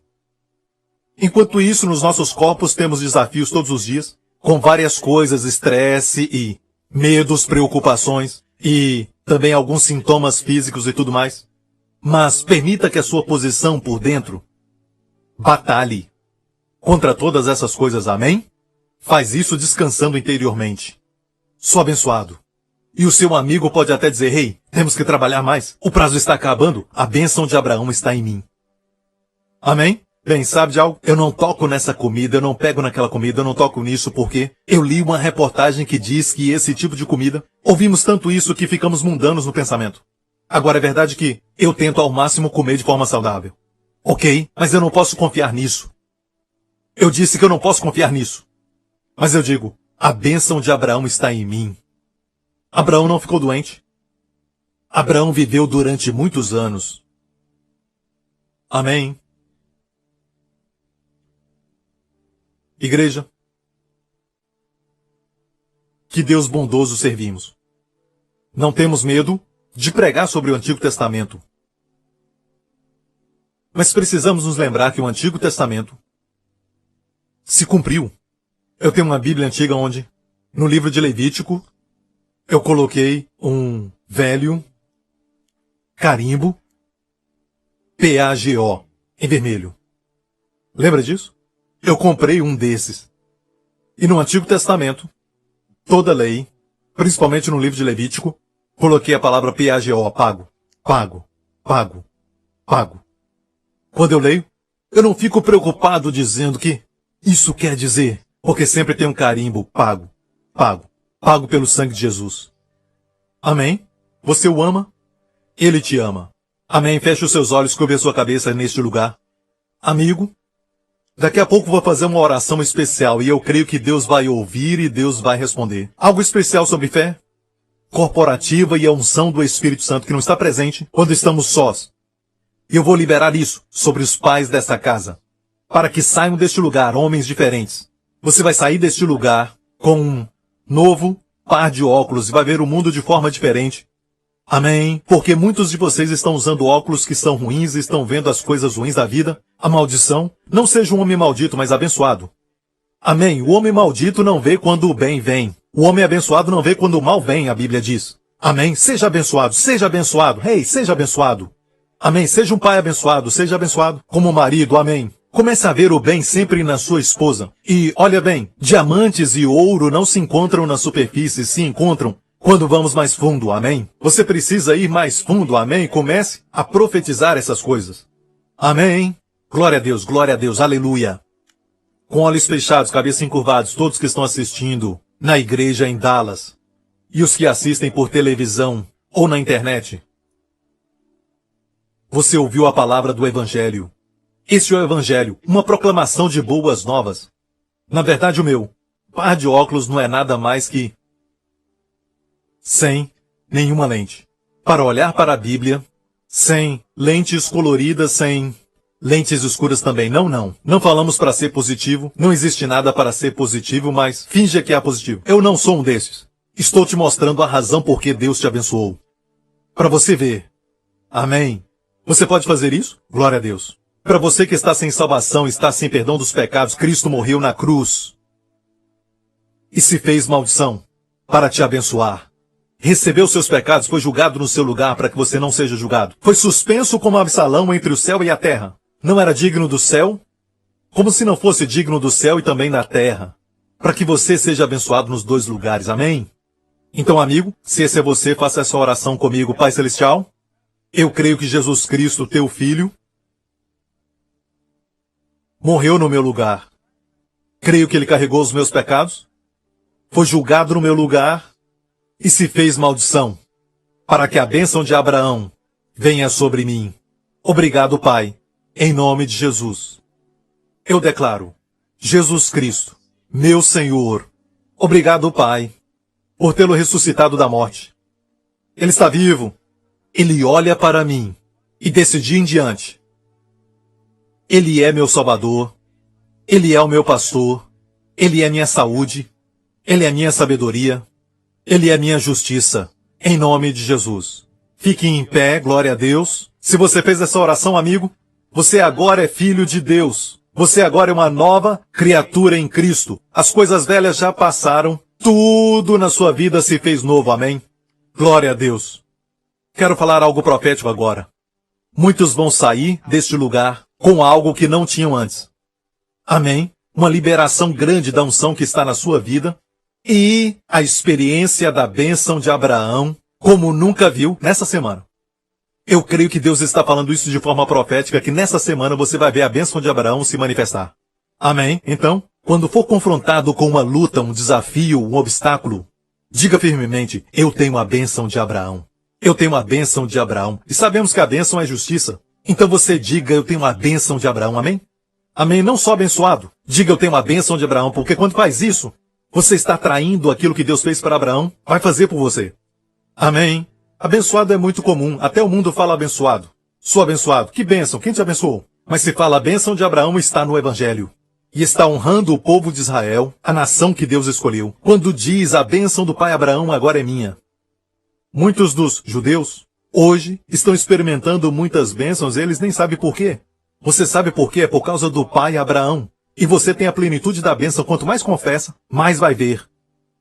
Enquanto isso, nos nossos corpos temos desafios todos os dias, com várias coisas, estresse e medos, preocupações e também alguns sintomas físicos e tudo mais. Mas permita que a sua posição por dentro batalhe contra todas essas coisas, amém? Faz isso descansando interiormente. Sou abençoado. E o seu amigo pode até dizer: hey, temos que trabalhar mais. O prazo está acabando. A bênção de Abraão está em mim. Amém? Bem, sabe de algo? Eu não toco nessa comida, eu não pego naquela comida, eu não toco nisso porque eu li uma reportagem que diz que esse tipo de comida, ouvimos tanto isso que ficamos mundanos no pensamento. Agora é verdade que eu tento ao máximo comer de forma saudável. Ok, mas eu não posso confiar nisso. Eu disse que eu não posso confiar nisso. Mas eu digo: a bênção de Abraão está em mim. Abraão não ficou doente. Abraão viveu durante muitos anos. Amém. Igreja, que Deus bondoso servimos. Não temos medo de pregar sobre o Antigo Testamento. Mas precisamos nos lembrar que o Antigo Testamento se cumpriu. Eu tenho uma Bíblia antiga onde, no livro de Levítico, eu coloquei um velho carimbo PAGO em vermelho. Lembra disso? Eu comprei um desses. E no Antigo Testamento, toda lei, principalmente no livro de Levítico, coloquei a palavra PAGO, pago, pago, pago, pago. Quando eu leio, eu não fico preocupado dizendo que isso quer dizer, porque sempre tem um carimbo, pago, pago, pago pelo sangue de Jesus. Amém? Você o ama? Ele te ama. Amém? Feche os seus olhos, curve a sua cabeça neste lugar. Amigo, daqui a pouco vou fazer uma oração especial e eu creio que Deus vai ouvir e Deus vai responder. Algo especial sobre fé corporativa e a unção do Espírito Santo que não está presente quando estamos sós. E eu vou liberar isso sobre os pais desta casa, para que saiam deste lugar homens diferentes. Você vai sair deste lugar com um novo par de óculos e vai ver o mundo de forma diferente. Amém? Porque muitos de vocês estão usando óculos que são ruins e estão vendo as coisas ruins da vida. A maldição. Não seja um homem maldito, mas abençoado. Amém? O homem maldito não vê quando o bem vem. O homem abençoado não vê quando o mal vem, a Bíblia diz. Amém? Seja abençoado, seja abençoado. Ei, seja abençoado. Amém? Seja um pai abençoado, seja abençoado. Como marido, amém? Comece a ver o bem sempre na sua esposa. E, olha bem, diamantes e ouro não se encontram na superfície, se encontram quando vamos mais fundo, amém? Você precisa ir mais fundo, amém? Comece a profetizar essas coisas. Amém? Glória a Deus, aleluia. Com olhos fechados, cabeça encurvados, todos que estão assistindo na igreja em Dallas e os que assistem por televisão ou na internet. Você ouviu a palavra do Evangelho. Este é o Evangelho, uma proclamação de boas novas. Na verdade, o meu par de óculos não é nada mais que sem nenhuma lente. Para olhar para a Bíblia, sem lentes coloridas, sem lentes escuras também. Não falamos para ser positivo. Não existe nada para ser positivo, mas finja que é positivo. Eu não sou um desses. Estou te mostrando a razão por que Deus te abençoou. Para você ver. Amém. Você pode fazer isso? Glória a Deus. Para você que está sem salvação, está sem perdão dos pecados, Cristo morreu na cruz e se fez maldição para te abençoar. Recebeu seus pecados, foi julgado no seu lugar para que você não seja julgado. Foi suspenso como Absalão entre o céu e a terra. Não era digno do céu, como se não fosse digno do céu e também da terra, para que você seja abençoado nos dois lugares. Amém? Então, amigo, se esse é você, faça essa oração comigo. Pai Celestial, eu creio que Jesus Cristo, teu Filho, morreu no meu lugar. Creio que ele carregou os meus pecados, foi julgado no meu lugar e se fez maldição, para que a bênção de Abraão venha sobre mim. Obrigado, Pai, em nome de Jesus. Eu declaro, Jesus Cristo, meu Senhor. Obrigado, Pai, por tê-lo ressuscitado da morte. Ele está vivo. Ele olha para mim e desse dia em diante, Ele é meu Salvador, Ele é o meu pastor, Ele é minha saúde, Ele é minha sabedoria, Ele é minha justiça, em nome de Jesus. Fique em pé, glória a Deus. Se você fez essa oração, amigo, você agora é filho de Deus. Você agora é uma nova criatura em Cristo. As coisas velhas já passaram, tudo na sua vida se fez novo, amém? Glória a Deus. Quero falar algo profético agora. Muitos vão sair deste lugar com algo que não tinham antes. Amém? Uma liberação grande da unção que está na sua vida e a experiência da bênção de Abraão como nunca viu nessa semana. Eu creio que Deus está falando isso de forma profética, que nessa semana você vai ver a bênção de Abraão se manifestar. Amém? Então, quando for confrontado com uma luta, um desafio, um obstáculo, diga firmemente, eu tenho a bênção de Abraão. Eu tenho a bênção de Abraão. E sabemos que a bênção é justiça. Então você diga, eu tenho a bênção de Abraão. Amém? Amém? Não só abençoado. Diga, eu tenho a bênção de Abraão. Porque quando faz isso, você está traindo aquilo que Deus fez para Abraão. Vai fazer por você. Amém. Abençoado é muito comum, até o mundo fala abençoado. Sou abençoado. Que bênção, quem te abençoou? Mas se fala a bênção de Abraão está no Evangelho. E está honrando o povo de Israel, a nação que Deus escolheu. Quando diz a bênção do pai Abraão agora é minha. Muitos dos judeus, hoje, estão experimentando muitas bênçãos e eles nem sabem por quê. Você sabe por quê? É por causa do pai Abraão. E você tem a plenitude da bênção. Quanto mais confessa, mais vai ver.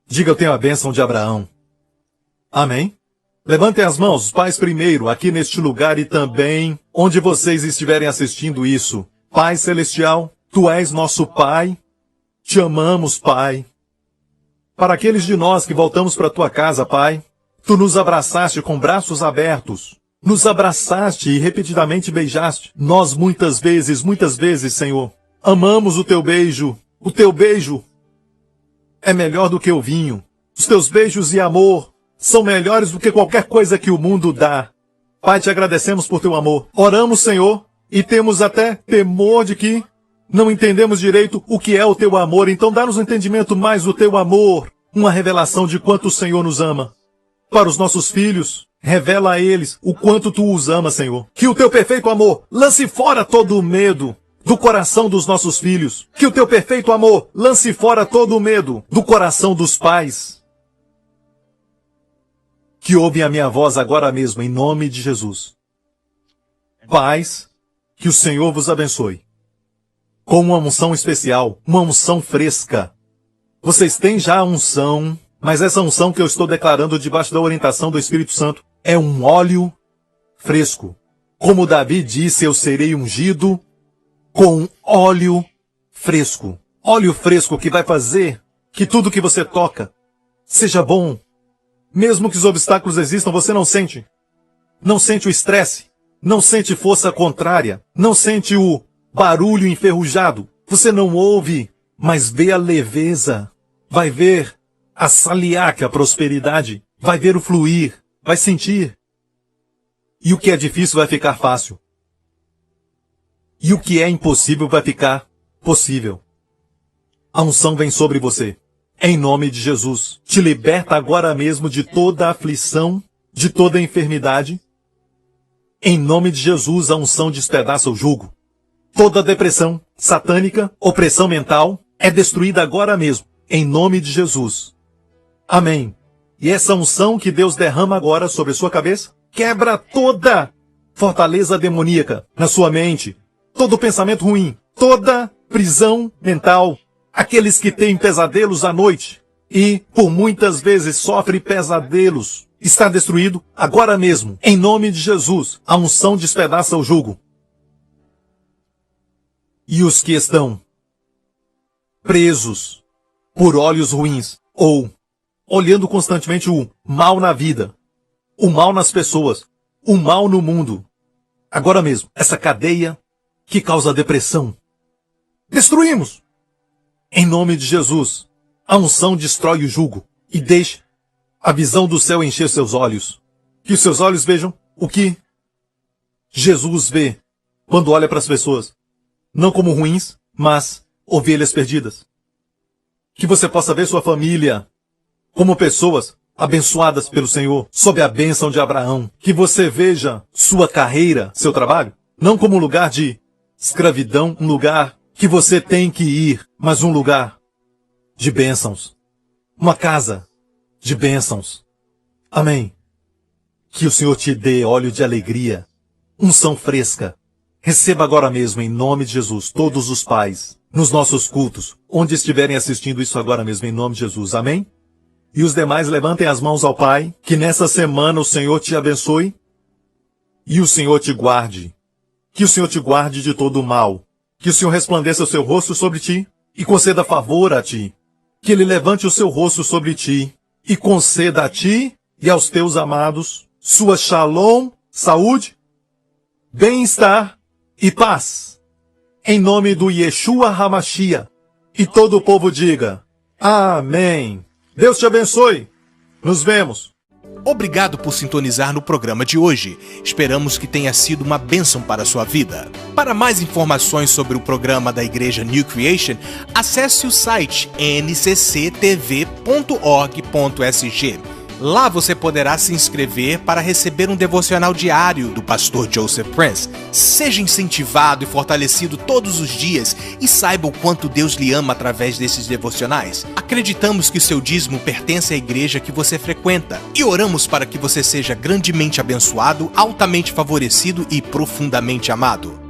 Diga, eu tenho a bênção de Abraão. Amém? Levantem as mãos, os pais primeiro, aqui neste lugar e também onde vocês estiverem assistindo isso. Pai Celestial, Tu és nosso Pai. Te amamos, Pai. Para aqueles de nós que voltamos para Tua casa, Pai, Tu nos abraçaste com braços abertos. Nos abraçaste e repetidamente beijaste. Nós muitas vezes, Senhor, amamos o Teu beijo. O Teu beijo é melhor do que o vinho. Os Teus beijos e amor são melhores do que qualquer coisa que o mundo dá. Pai, te agradecemos por Teu amor. Oramos, Senhor, e temos até temor de que não entendemos direito o que é o Teu amor. Então dá-nos um entendimento mais do Teu amor. Uma revelação de quanto o Senhor nos ama. Para os nossos filhos, revela a eles o quanto Tu os amas, Senhor. Que o Teu perfeito amor lance fora todo o medo do coração dos nossos filhos. Que o Teu perfeito amor lance fora todo o medo do coração dos pais. Que ouvem a minha voz agora mesmo, em nome de Jesus. Pais, que o Senhor vos abençoe. Com uma unção especial, uma unção fresca. Vocês têm já a unção, mas essa unção que eu estou declarando debaixo da orientação do Espírito Santo é um óleo fresco. Como Davi disse, eu serei ungido com óleo fresco. Óleo fresco que vai fazer que tudo que você toca seja bom. Mesmo que os obstáculos existam, você não sente. Não sente o estresse. Não sente força contrária. Não sente o barulho enferrujado. Você não ouve, mas vê a leveza. Vai ver a saliaca, a prosperidade. Vai ver o fluir. Vai sentir. E o que é difícil vai ficar fácil. E o que é impossível vai ficar possível. A unção vem sobre você. Em nome de Jesus, te liberta agora mesmo de toda aflição, de toda enfermidade. Em nome de Jesus, a unção despedaça o jugo. Toda depressão satânica, opressão mental, é destruída agora mesmo. Em nome de Jesus. Amém. E essa unção que Deus derrama agora sobre sua cabeça, quebra toda fortaleza demoníaca na sua mente, todo pensamento ruim, toda prisão mental. Aqueles que têm pesadelos à noite e por muitas vezes sofrem pesadelos, está destruído agora mesmo. Em nome de Jesus, a unção despedaça o jugo. E os que estão presos por olhos ruins ou olhando constantemente o mal na vida, o mal nas pessoas, o mal no mundo, agora mesmo, essa cadeia que causa depressão, destruímos! Em nome de Jesus, a unção destrói o jugo e deixa a visão do céu encher seus olhos. Que os seus olhos vejam o que Jesus vê quando olha para as pessoas. Não como ruins, mas ovelhas perdidas. Que você possa ver sua família como pessoas abençoadas pelo Senhor, sob a bênção de Abraão. Que você veja sua carreira, seu trabalho, não como um lugar de escravidão, um lugar que você tem que ir, mas um lugar de bênçãos. Uma casa de bênçãos. Amém. Que o Senhor te dê óleo de alegria, unção fresca. Receba agora mesmo, em nome de Jesus, todos os pais, nos nossos cultos, onde estiverem assistindo isso agora mesmo, em nome de Jesus. Amém? E os demais levantem as mãos ao Pai, que nessa semana o Senhor te abençoe e o Senhor te guarde. Que o Senhor te guarde de todo o mal. Que o Senhor resplandeça o seu rosto sobre ti e conceda favor a ti. Que Ele levante o seu rosto sobre ti e conceda a ti e aos teus amados sua shalom, saúde, bem-estar e paz. Em nome do Yeshua HaMashiach. E todo o povo diga, amém. Deus te abençoe. Nos vemos. Obrigado por sintonizar no programa de hoje. Esperamos que tenha sido uma bênção para a sua vida. Para mais informações sobre o programa da Igreja New Creation, acesse o site ncctv.org.sg. Lá você poderá se inscrever para receber um devocional diário do pastor Joseph Prince. Seja incentivado e fortalecido todos os dias e saiba o quanto Deus lhe ama através desses devocionais. Acreditamos que o seu dízimo pertence à igreja que você frequenta e oramos para que você seja grandemente abençoado, altamente favorecido e profundamente amado.